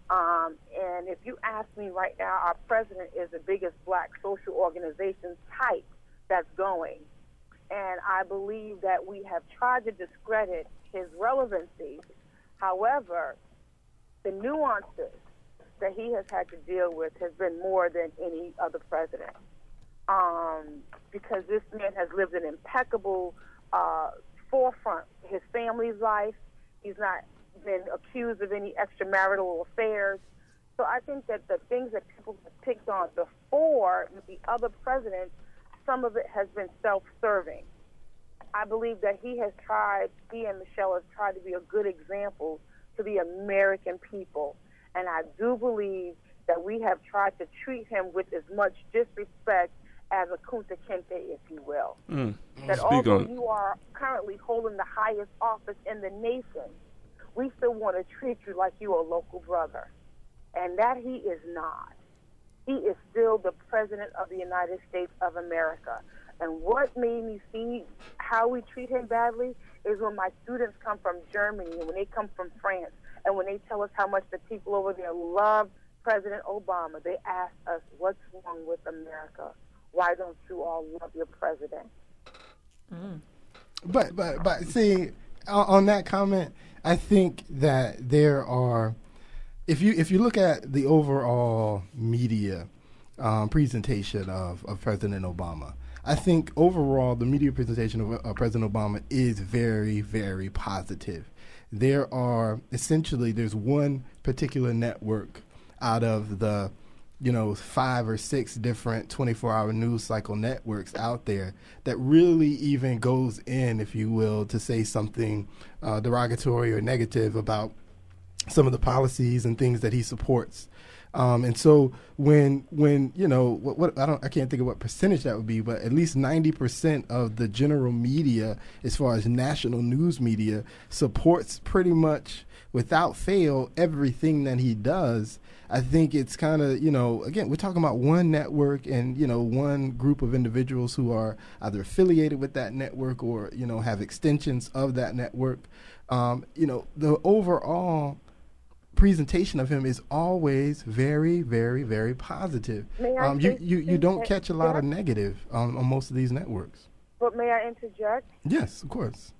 And if you ask me right now, our president is the biggest black social organization type that's going. And I believe that we have tried to discredit his relevancy. However, the nuances that he has had to deal with has been more than any other president. Because this man has lived an impeccable forefront. His family's life, he's not been accused of any extramarital affairs. So I think that the things that people have picked on before with the other presidents, some of it has been self-serving. I believe that he and Michelle has tried to be a good example to the American people. And I do believe that we have tried to treat him with as much disrespect as a Kunta Kinte, if you will. That although you are currently holding the highest office in the nation, we still want to treat you like you're a local brother. And that he is not. He is still the President of the United States of America. And what made me see how we treat him badly is when my students come from Germany and when they come from France and when they tell us how much the people over there love President Obama, they ask us, what's wrong with America? Why don't you all love your president? But see, on that comment, I think that there are, if you look at the overall media presentation of President Obama, I think overall the media presentation of President Obama is very, very positive. There's one particular network out of the 5 or 6 different 24-hour news cycle networks out there that really even goes in, if you will, to say something derogatory or negative about some of the policies and things that he supports. And so when I can't think of what percentage that would be, but at least 90% of the general media, as far as national news media, supports pretty much without fail everything that he does. I think it's kind of, again, we're talking about one network and, one group of individuals who are either affiliated with that network or, have extensions of that network. The overall presentation of him is always very, very, very positive. You don't catch a lot of negative on most of these networks. But may I interject? Yes, of course.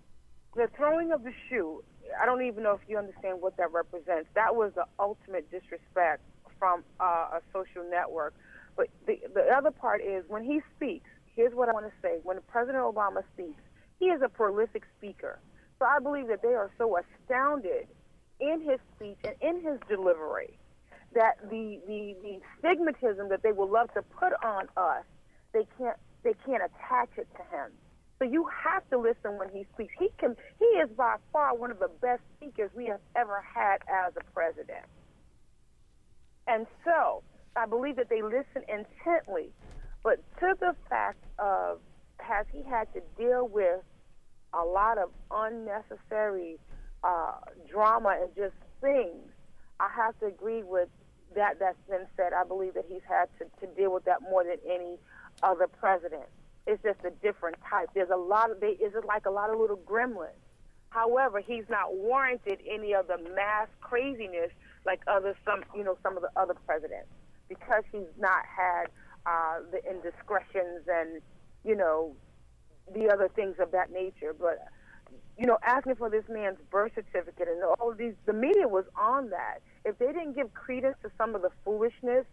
The throwing of the shoe, I don't even know if you understand what that represents. That was the ultimate disrespect from a social network. But the other part is when he speaks, here's what I want to say. When President Obama speaks, he is a prolific speaker. So I believe that they are so astounded in his speech and in his delivery that the stigmatism that they would love to put on us, they can't attach it to him. So you have to listen when he speaks. He is by far one of the best speakers we have ever had as a president. And so I believe that they listen intently. But to the fact of, has he had to deal with a lot of unnecessary drama and just things, I have to agree with that's been said. I believe that he's had to deal with that more than any other president. It's just a different type. It's like a lot of little gremlins. However, he's not warranted any of the mass craziness like some of the other presidents, because he's not had the indiscretions and the other things of that nature. But asking for this man's birth certificate and all of these, the media was on that. If they didn't give credence to some of the foolishness,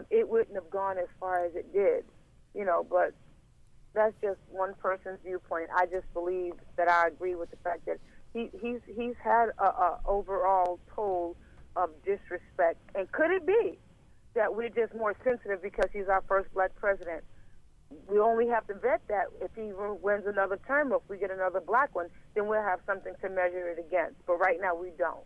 it wouldn't have gone as far as it did. But that's just one person's viewpoint. I just believe that I agree with the fact that he's had a overall toll of disrespect. And could it be that we're just more sensitive because he's our first black president? We only have to vet that if he wins another term. If we get another black one, then we'll have something to measure it against. But right now, we don't.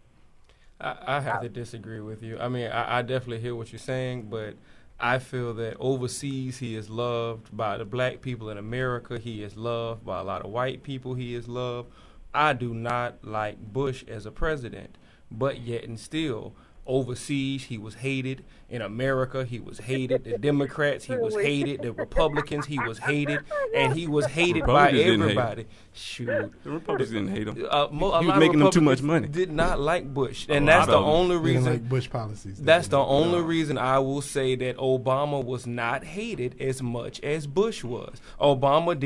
I have to disagree with you. I mean, I definitely hear what you're saying, but I feel that overseas he is loved by the black people in America. He is loved by a lot of white people. He is loved. I do not like Bush as a president, but yet and still, overseas he was hated. In America he was hated. The Democrats he was hated. The Republicans he was hated, and he was hated by everybody. Shoot, the Republicans didn't hate him. He was making them too much money. Did not like Bush, and that's the only reason. They didn't like Bush policies. That's the only reason I will say that Obama was not hated as much as Bush was. Obama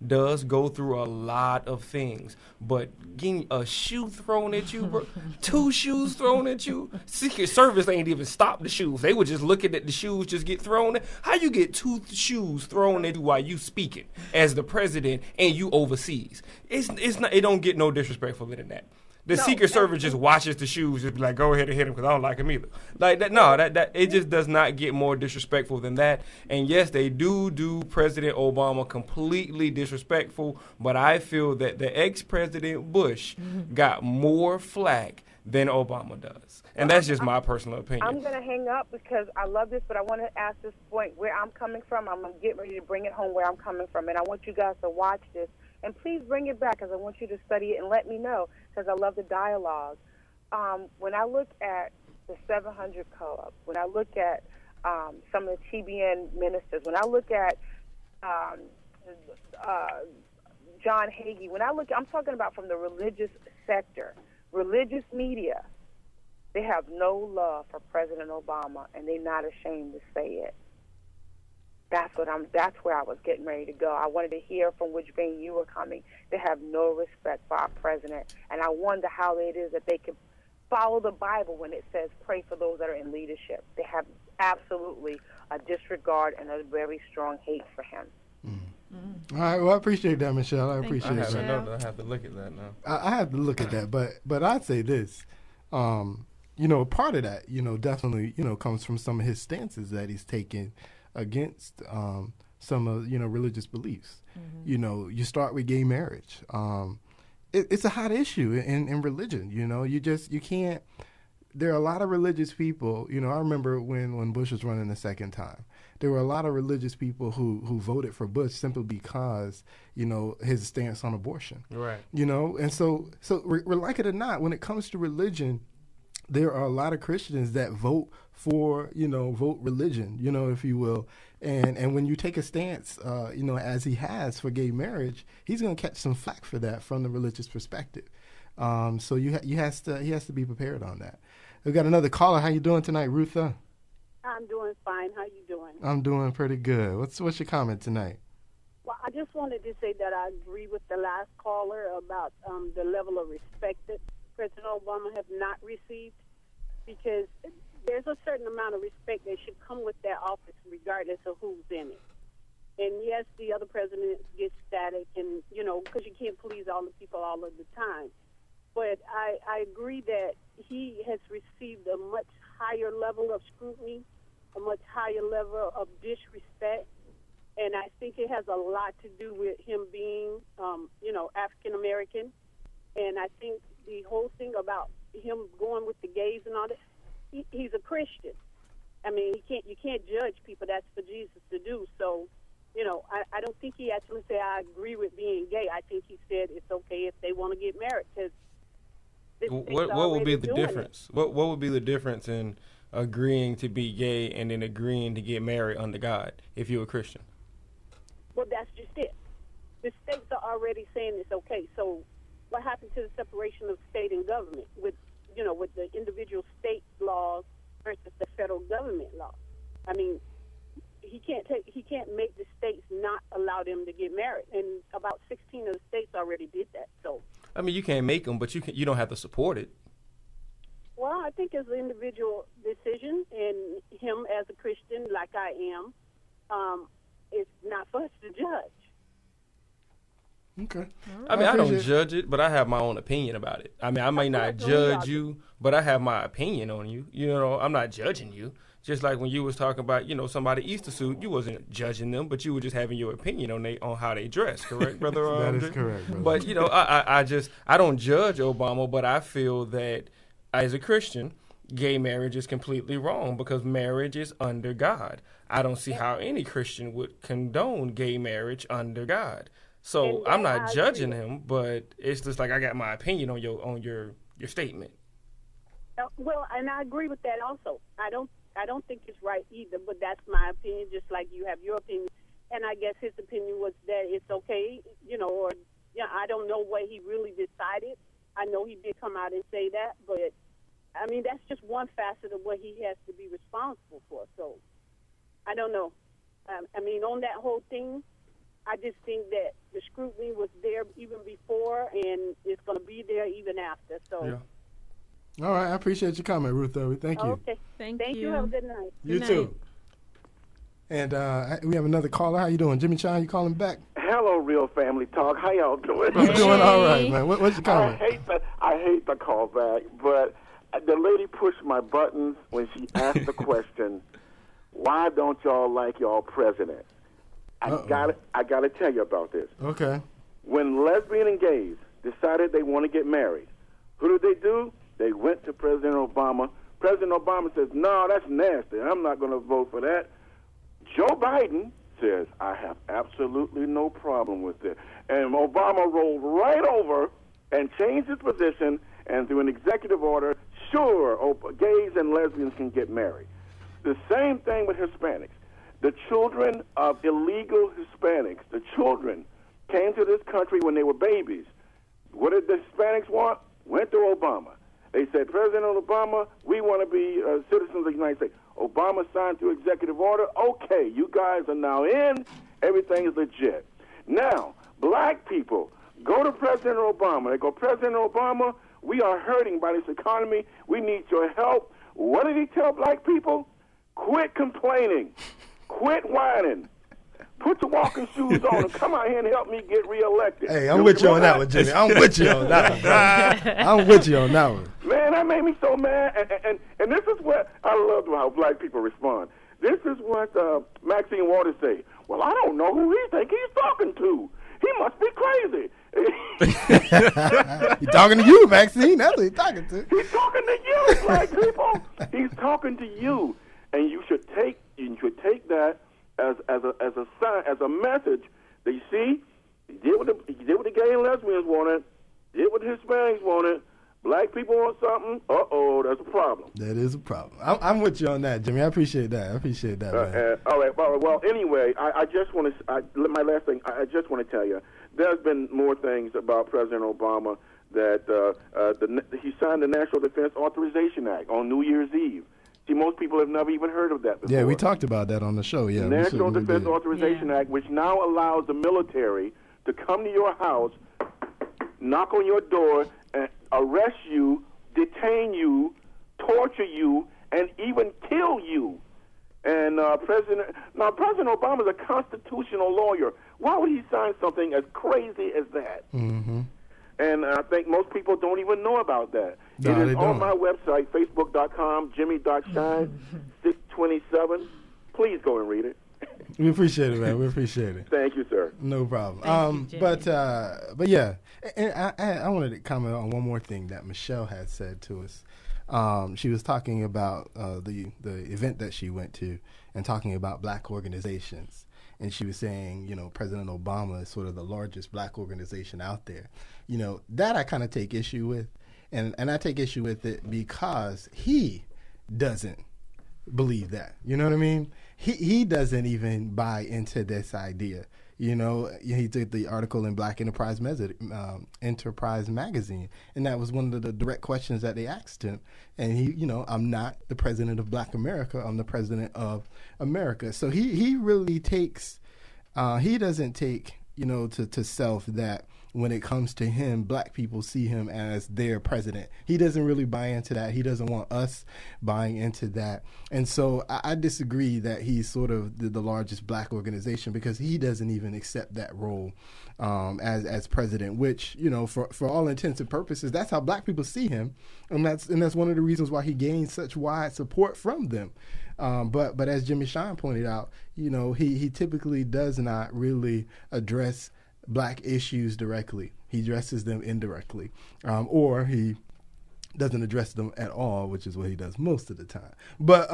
does go through a lot of things, but getting a shoe thrown at you, bro, 2 shoes thrown at you. Secret Service ain't even stopped the shoes. They were just looking at the shoes just get thrown at. How you get 2 shoes thrown at you while you speaking as the president and you overseas? It's not. It don't get no disrespectful than that. The Secret Service just watches the shoes, just be like, go ahead and hit him because I don't like him either. Like that, no, that it just does not get more disrespectful than that. And yes, they do President Obama completely disrespectful, but I feel that the ex-President Bush got more flack than Obama does. And that's just my personal opinion. I'm going to hang up because I love this, but I want to ask this point where I'm coming from. I'm going to get ready to bring it home where I'm coming from, and I want you guys to watch this. And please bring it back because I want you to study it and let me know because I love the dialogue. When I look at the 700 Club, when I look at some of the TBN ministers, when I look at John Hagee, I'm talking about from the religious sector, religious media, they have no love for President Obama, and they're not ashamed to say it. That's where I was getting ready to go. I wanted to hear from which vein you were coming. They have no respect for our president, and I wonder how it is that they can follow the Bible when it says pray for those that are in leadership. They have absolutely a disregard and a very strong hate for him. All right, well, I appreciate that, Michelle. I appreciate that. I have to look at that now. I have to look at that, but I'd say this. Part of that, definitely, comes from some of his stances that he's taken against some of, religious beliefs. Mm-hmm. You start with gay marriage. It's a hot issue in religion. You can't. There are a lot of religious people. I remember when Bush was running the second time, there were a lot of religious people who voted for Bush simply because, his stance on abortion. Right. And so like it or not, when it comes to religion, there are a lot of Christians that vote for, vote religion, if you will. And when you take a stance, as he has for gay marriage, he's going to catch some flack for that from the religious perspective. So he has to be prepared on that. We've got another caller. How you doing tonight, Rutha? I'm doing fine. How you doing? I'm doing pretty good. What's your comment tonight? Well, I just wanted to say that I agree with the last caller about the level of respect that President Obama has not received, because there's a certain amount of respect that should come with that office regardless of who's in it. And yes, the other presidents get static and, because you can't please all the people all of the time. But I agree that he has received a much higher level of scrutiny, a much higher level of disrespect. And I think it has a lot to do with him being, African-American. And I think the whole thing about him going with the gays and all that, he's a Christian. I mean, you can't judge people. That's for Jesus to do. So, I don't think he actually said, I agree with being gay. I think he said it's okay if they want to get married. Cause what would be the difference? What would be the difference in agreeing to be gay and then agreeing to get married under God if you're a Christian? Well, that's just it. The states are already saying it's okay. So what happened to the separation of state and government with the individual state laws versus the federal government law? I mean, he can't make the states not allow them to get married, and about 16 of the states already did that. So, I mean, you can't make them, but you don't have to support it. Well, I think it's an individual decision, and him as a Christian, like I am, it's not for us to judge. Okay. I mean, I don't judge it, but I have my own opinion about it. I mean, I may not judge you, but I have my opinion on you. I'm not judging you. Just like when you was talking about, somebody Easter suit, you wasn't judging them, but you were just having your opinion on how they dress. Correct, brother? That is correct, brother. But I don't judge Obama, but I feel that as a Christian, gay marriage is completely wrong because marriage is under God. I don't see how any Christian would condone gay marriage under God. So I'm not judging him, but it's just like I got my opinion on your statement. Well, and I agree with that also. I don't think it's right either, but that's my opinion, just like you have your opinion. And I guess his opinion was that it's okay, or I don't know what he really decided. I know he did come out and say that, but I mean, that's just one facet of what he has to be responsible for. So I don't know. I mean, on that whole thing, I just think that the scrutiny was there even before, and it's going to be there even after. So. Yeah. All right. I appreciate your comment, Ruth. Thank you. Okay. Thank you. Have a good night. You too. And we have another caller. How you doing? Jimmy Chan, you calling back? Hello, Real Family Talk. How y'all doing? I'm doing all right, man. What's your comment? I hate the call back, but the lady pushed my buttons when she asked the question, why don't y'all like y'all president? I gotta tell you about this. Okay. When lesbian and gays decided they want to get married, who did they do? They went to President Obama. President Obama says, no, that's nasty. I'm not going to vote for that. Joe Biden says, I have absolutely no problem with it. And Obama rolled right over and changed his position, and through an executive order, sure, gays and lesbians can get married. The same thing with Hispanics. The children of illegal Hispanics, the children came to this country when they were babies. What did the Hispanics want? Went to Obama. They said, President Obama, we want to be citizens of the United States. Obama signed through executive order. Okay, you guys are now in. Everything is legit. Now, black people go to President Obama. They go, President Obama, we are hurting by this economy. We need your help. What did he tell black people? Quit complaining. Quit whining. Put your walking shoes on and come out here and help me get reelected. Hey, I'm with you on that one, Jimmy. I'm with you on that one, bro. I'm with you on that one. Man, that made me so mad. And this is what I love how black people respond. This is what Maxine Waters say. Well, I don't know who he think he's talking to. He must be crazy. He's talking to you, Maxine. That's what he's talking to. He's talking to you, black people. He's talking to you. And you should take that as a sign, as a message that you see, he did what the gay and lesbians wanted, did what the Hispanics wanted. Black people want something. That's a problem. That is a problem. I'm with you on that, Jimmy. I appreciate that. Man. All right. Well, anyway, I just want to. My last thing. I just want to tell you, there's been more things about President Obama that he signed the National Defense Authorization Act on New Year's Eve. See, most people have never even heard of that before. Yeah, we talked about that on the show. Yeah, National Defense Authorization Act, which now allows the military to come to your house, knock on your door, and arrest you, detain you, torture you, and even kill you. And President Obama is a constitutional lawyer. Why would he sign something as crazy as that? Mm-hmm. And I think most people don't even know about that. No, it is on my website, facebook.com, jimmy.shine627. Please go and read it. We appreciate it, man. We appreciate it. Thank you, sir. No problem. Thank you, but yeah, and I wanted to comment on one more thing that Michelle had said to us. She was talking about the event that she went to and talking about black organizations. And she was saying, President Obama is sort of the largest black organization out there. That I kind of take issue with. And I take issue with it because he doesn't believe that. You know what I mean? He doesn't even buy into this idea. He did the article in Black Enterprise Magazine, and that was one of the direct questions that they asked him. And he, I'm not the president of Black America. I'm the president of America. So he really takes, he doesn't take, to self that when it comes to him, black people see him as their president. He doesn't really buy into that. He doesn't want us buying into that. And so I disagree that he's sort of the largest black organization because he doesn't even accept that role as president, which, for all intents and purposes, that's how black people see him. And that's one of the reasons why he gains such wide support from them. But as Jimmy Shine pointed out, he typically does not really address black issues directly. He addresses them indirectly, or he doesn't address them at all, which is what he does most of the time. But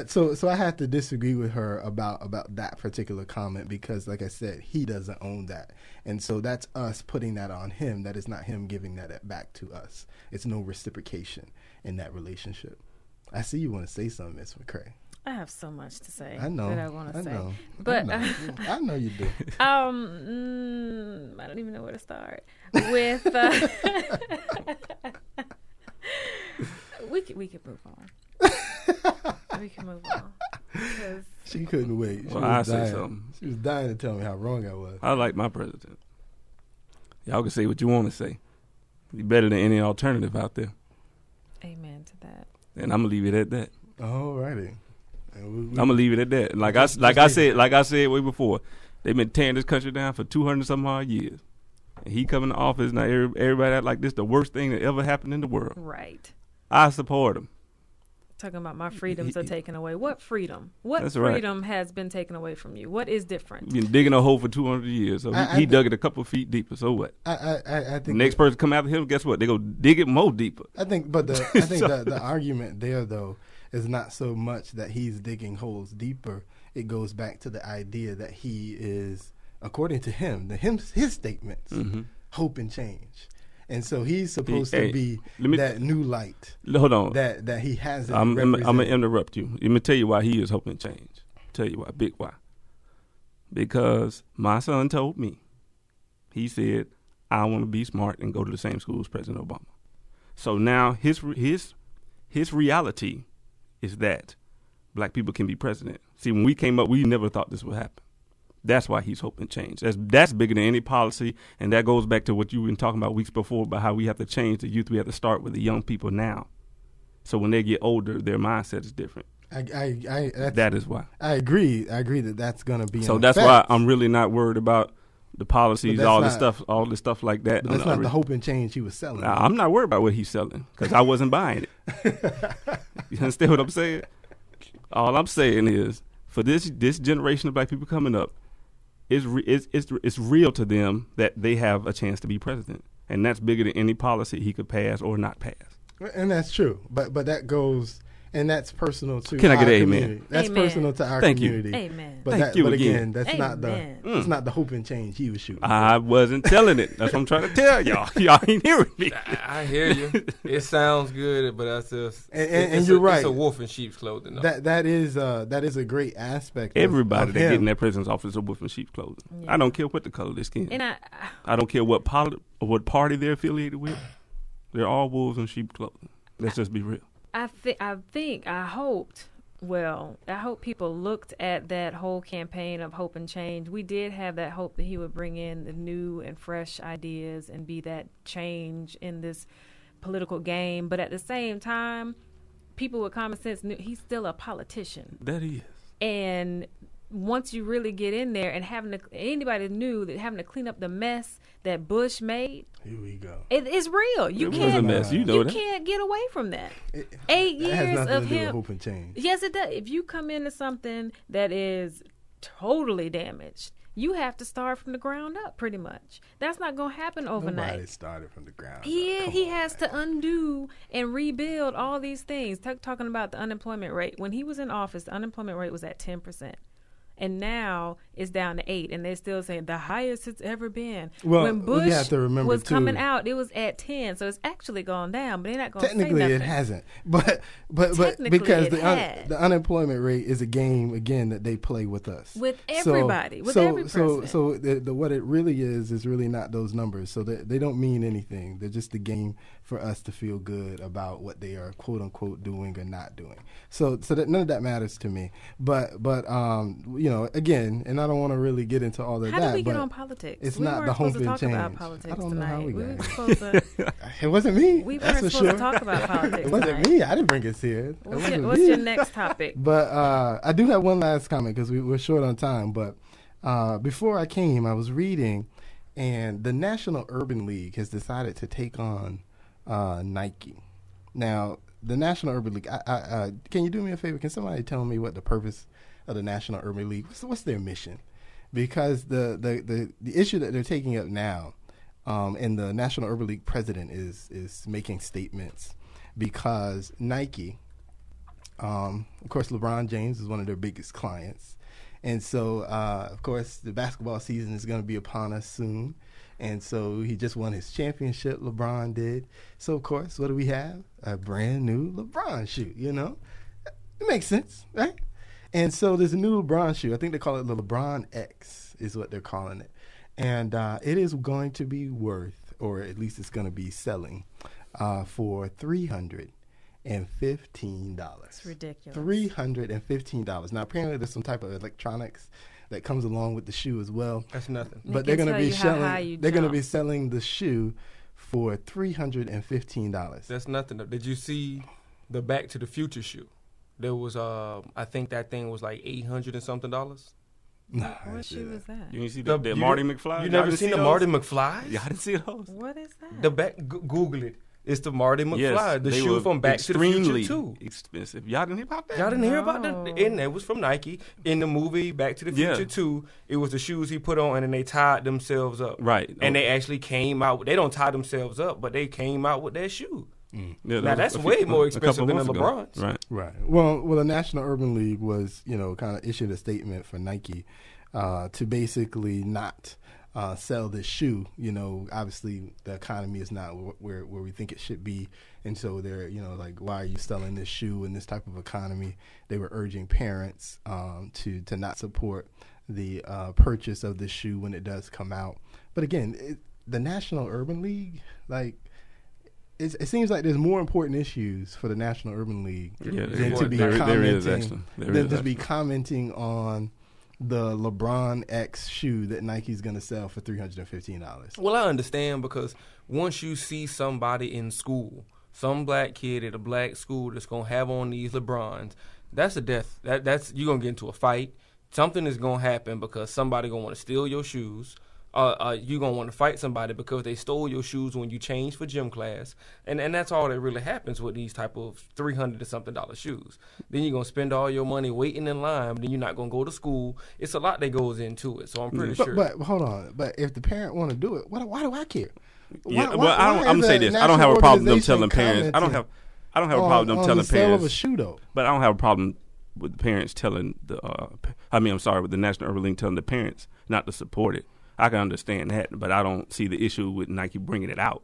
so I have to disagree with her about that particular comment because, like I said, he doesn't own that, and so that's us putting that on him. That is not him giving that back to us. It's no reciprocation in that relationship. I see you want to say something, Ms. McCray. I have so much to say. I know. That I want to say. Know. But I know you do. I don't even know where to start. With we can move on. We can move on. She couldn't wait. Well, I say something. She was dying to tell me how wrong I was. I like my president. Y'all can say what you want to say. He's better than any alternative out there. Amen to that. And I'm gonna leave it at that. All righty. I'm gonna leave it at that. Like I said way before, they've been tearing this country down for 200 some odd years, and he coming to office now. Everybody act like this the worst thing that ever happened in the world. Right. I support him. Talking about my freedoms are taken away. What freedom? What That's freedom right. has been taken away from you? What is different? Been digging a hole for 200 years, so he dug it a couple feet deeper. So what? I think the next person come after him, guess what? They go dig it more deeper. I think, but the argument there though is not so much that he's digging holes deeper. It goes back to the idea that he is, according to him, his statements, hope and change. And so he's supposed to be that new light. Hold on. That he hasn't. I'm going to interrupt you. Let me tell you why he is hoping change. Tell you why. Big why. Because my son told me, he said, I want to be smart and go to the same school as President Obama. So now his reality is that black people can be president. See, when we came up, we never thought this would happen. That's why he's hoping change. That's bigger than any policy, and that goes back to what you've been talking about weeks before about how we have to change the youth. We have to start with the young people now. So when they get older, their mindset is different. That is why. I agree. I agree that that's going to be. So that's why I'm really not worried about the policies, all this stuff like that. But that's not the hope and change he was selling. I'm not worried about what he's selling because I wasn't buying it. You understand what I'm saying? All I'm saying is for this generation of black people coming up, it's real to them that they have a chance to be president, and that's bigger than any policy he could pass or not pass. And that's true, but that goes, and that's personal to. Can I get an community. amen? That's amen. Personal to our Thank community. You. Amen. But again, that's amen. That's not the hope and change he was shooting. I wasn't telling it. That's what I'm trying to tell y'all. Y'all ain't hearing me. I hear you. It sounds good, but that's just and you're right. It's a wolf in sheep's clothing. That is a great aspect. Everybody of that him. get in that president's office is a wolf in sheep's clothing. Yeah. I don't care what the color of their skin. And I don't care what party they're affiliated with. They're all wolves in sheep's clothing. Let's just be real. I hope people looked at that whole campaign of hope and change. We did have that hope that he would bring in the new and fresh ideas and be that change in this political game. But at the same time, people with common sense knew he's still a politician. That he is. And once you really get in there and anybody knew that having to clean up the mess that Bush made. Here we go. It's real. You was a mess. You can't get away from that. 8 years has nothing of to do him. with hope and change. Yes, it does. If you come into something that is totally damaged, you have to start from the ground up, pretty much. That's not going to happen overnight. Nobody started from the ground up. He has to undo and rebuild all these things. Talking about the unemployment rate. When he was in office, the unemployment rate was at 10%. And now it's down to 8%, and they're still saying the highest it's ever been. Well, when Bush have to remember was too, coming out, it was at 10%, so it's actually gone down. But they're not going to say nothing. Technically, it hasn't. But because the unemployment rate is a game again that they play with us, with everybody, every president. So what it really is really not those numbers. So they don't mean anything. They're just a game for us to feel good about what they are quote unquote doing or not doing. So that none of that matters to me. But you know, again, and I don't want to really get into all of that. How did we get on politics? It's not the hope and change. About politics I don't know tonight. how we got were supposed to. It wasn't me. We weren't supposed to talk about politics. It wasn't me. I didn't bring us here. What's your next topic? But I do have one last comment because we're short on time. But before I came, I was reading, and the National Urban League has decided to take on Nike. Now, the National Urban League, can you do me a favor? Can somebody tell me what the purpose of the National Urban League, what's their mission? Because the issue that they're taking up now and the National Urban League president is making statements because Nike, of course, LeBron James is one of their biggest clients. And so, of course, the basketball season is going to be upon us soon. And so he just won his championship, LeBron did. So, of course, what do we have? A brand new LeBron shoe, you know? It makes sense, right? And so there's a new LeBron shoe. I think they call it the LeBron X is what they're calling it. And it is going to be worth, or at least it's going to be selling, for $315. It's ridiculous. $315. Now, apparently there's some type of electronics that comes along with the shoe as well. That's nothing. But they're going to be selling the shoe for $315. That's nothing. Did you see the Back to the Future shoe? There was, I think that thing was like $800 and something. Nah, what shoe was that? You didn't see the Marty McFly? You never seen the Marty McFly? Yeah, I didn't see those. What is that? The back, Google it. It's the Marty McFly, Yes, the they shoe were from Back to the Future 2. Expensive. Y'all didn't hear about that? Y'all didn't hear about that? And that was from Nike. In the movie Back to the Future 2, it was the shoes he put on and then they tied themselves up. Right. And they actually came out. They don't tie themselves up, but they came out with their shoe. Yeah, now, that's way more expensive than the LeBron's. Right. Well, the National Urban League was, kind of issued a statement for Nike to basically not sell this shoe. Obviously the economy is not where we think it should be. And so they're, like, why are you selling this shoe in this type of economy? They were urging parents to not support the purchase of this shoe when it does come out. But again, the National Urban League, like, it seems like there's more important issues for the National Urban League than to be commenting on the LeBron X shoe that Nike's going to sell for $315. Well, I understand, because once you see somebody in school, some black kid at a black school that's going to have on these LeBrons, that's a death. That's you're going to get into a fight. Something is going to happen because somebody going to want to steal your shoes. You're going to want to fight somebody because they stole your shoes when you changed for gym class. And that's all that really happens with these type of $300-something shoes. Then you're going to spend all your money waiting in line. Then you're not going to go to school. It's a lot that goes into it. So I'm pretty sure. But hold on. But if the parent want to do it, why do I care? I'm going to say this. I don't have a problem them telling parents. I don't have a problem them telling parents. Of a shoe, though. But I don't have a problem with the parents telling with the National Urban League telling the parents not to support it. I can understand that, but I don't see the issue with Nike bringing it out.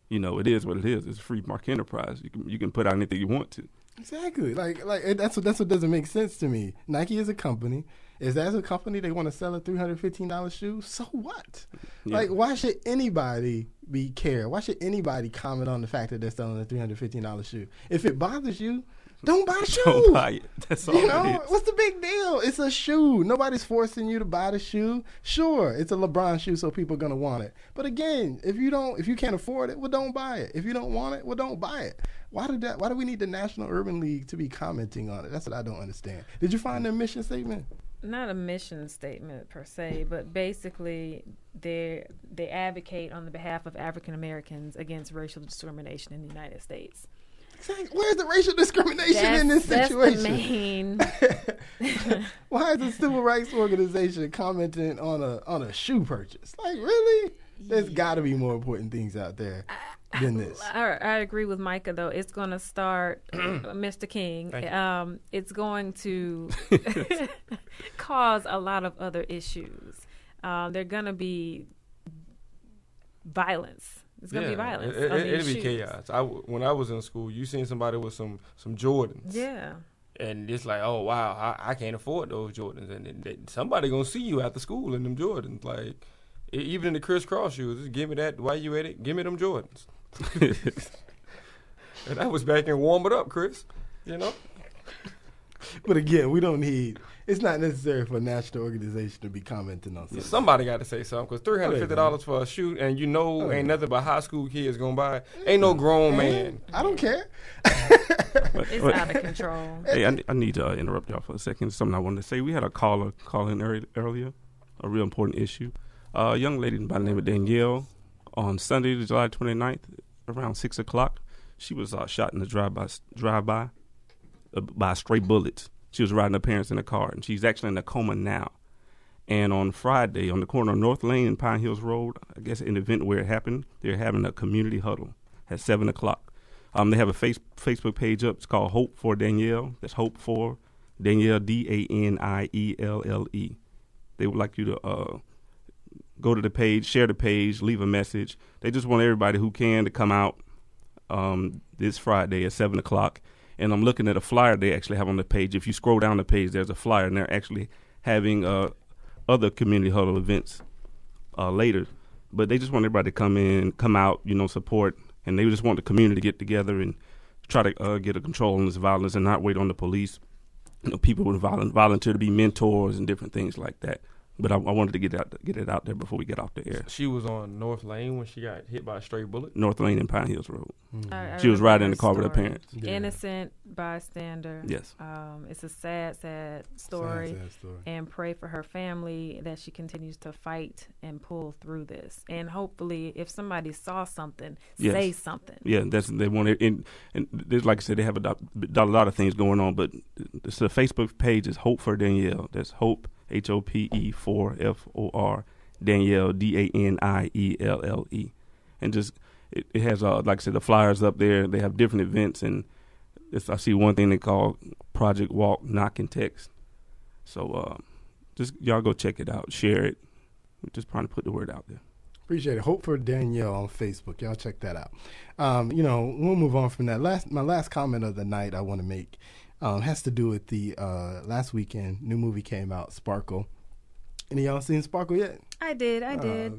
It is what it is. It's a free market enterprise. You can put out anything you want to. Exactly. Like that's what doesn't make sense to me. Nike is a company. Is as a company they want to sell a $315 shoe? So what? Yeah. Like, why should anybody care? Why should anybody comment on the fact that they're selling a $315 shoe? If it bothers you, don't buy a shoe. Don't buy it. That's all it is. What's the big deal? It's a shoe. Nobody's forcing you to buy the shoe. Sure, it's a LeBron shoe, so people are gonna want it. But again, if you can't afford it, well, don't buy it. If you don't want it, well, don't buy it. Why do we need the National Urban League to be commenting on it? That's what I don't understand. Did you find their mission statement? Not a mission statement per se, but basically they advocate on the behalf of African Americans against racial discrimination in the United States. Exactly. Where's the racial discrimination in this situation? That's the main. Why is a civil rights organization commenting on a shoe purchase? Like, really? There's got to be more important things out there than this. I agree with Micah, though. It's going to start, Mr. King. It's going to cause a lot of other issues. They're going to be violence. It's going to be violence. It'll be chaos. When I was in school, you seen somebody with some Jordans. Yeah. And it's like, oh, wow, I can't afford those Jordans. And somebody going to see you after school in them Jordans. Like, even in the crisscross shoes, just give me that. While you at it, give me them Jordans. And that was back in Warm It Up, Chris. But again, it's not necessary for a national organization to be commenting on something. Somebody got to say something, because $350 for a shoe, and ain't nothing but high school kids going to buy it. Ain't no grown man. I don't care. It's out of control. Hey, I need to interrupt y'all for a second. Something I wanted to say. We had a caller call in earlier, a real important issue. A young lady by the name of Danielle, on Sunday, July 29th, around 6 o'clock, she was shot in the drive-by by stray bullets. She was riding her parents in a car, and she's actually in a coma now. And on Friday, on the corner of North Lane and Pine Hills Road, I guess an event where it happened, they're having a community huddle at 7 o'clock. They have a Facebook page up. It's called Hope for Danielle. That's Hope for Danielle, Danielle. They would like you to go to the page, share the page, leave a message. They just want everybody who can to come out this Friday at 7 o'clock. And I'm looking at a flyer they actually have on the page. If you scroll down the page, there's a flyer, and they're actually having other community huddle events later. But they just want everybody to come out, support. And they just want the community to get together and try to get a control on this violence and not wait on the police. People would volunteer to be mentors and different things like that. But I wanted to get it out there before we get off the air. She was on North Lane when she got hit by a stray bullet? North Lane and Pine Hills Road. Mm-hmm. She was riding in the car with her parents. Yeah. Innocent bystander. Yes. It's a sad story. Sad story. And pray for her family that she continues to fight and pull through this. And hopefully, if somebody saw something, say something. Yeah, they want it. And there's, like I said, they have a lot of things going on. But the Facebook page is Hope for Danielle. That's Hope. HOPE 4FOR Danielle DANIELLE, and just it has like I said, the flyers up there. They have different events, and I see one thing they call Project Walk, Knock, and Text. So just y'all go check it out, share it. We're just trying to put the word out there. Appreciate it. Hope for Danielle on Facebook. Y'all check that out. We'll move on from that. My last comment of the night I want to make. Has to do with the last weekend, new movie came out, Sparkle. Any of y'all seen Sparkle yet? I did. Okay.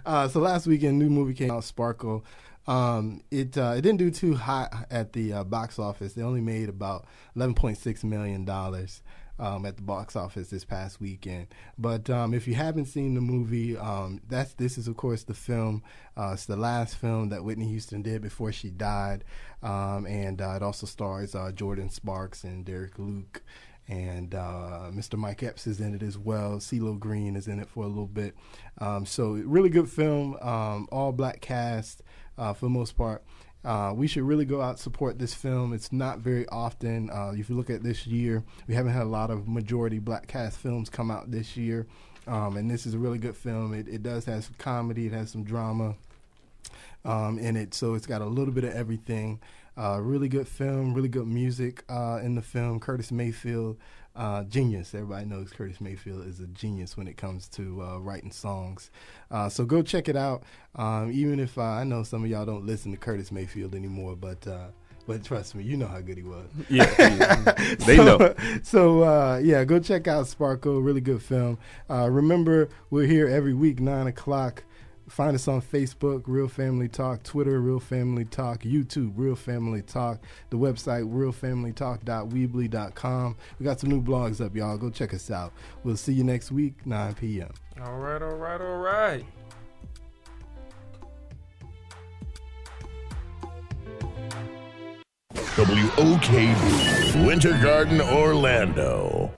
So last weekend, new movie came out, Sparkle. It didn't do too hot at the box office. They only made about $11.6 million at the box office this past weekend. But if you haven't seen the movie, this is, of course, the film. It's the last film that Whitney Houston did before she died. And it also stars Jordan Sparks and Derek Luke. And Mr. Mike Epps is in it as well. CeeLo Green is in it for a little bit. So really good film, all black cast for the most part. We should really go out and support this film. It's not very often. If you look at this year, we haven't had a lot of majority black cast films come out this year. And this is a really good film. It does have some comedy. It has some drama in it. So it's got a little bit of everything. Really good film, really good music in the film. Curtis Mayfield, genius. Everybody knows Curtis Mayfield is a genius when it comes to writing songs. So go check it out. Even if I know some of y'all don't listen to Curtis Mayfield anymore, but trust me, you know how good he was. Yeah, they know. So go check out Sparkle. Really good film. Remember, we're here every week, 9 o'clock. Find us on Facebook, Real Family Talk, Twitter, Real Family Talk, YouTube, Real Family Talk, the website, realfamilytalk.weebly.com. We got some new blogs up, y'all. Go check us out. We'll see you next week, 9 p.m. All right. WOKB, Winter Garden, Orlando.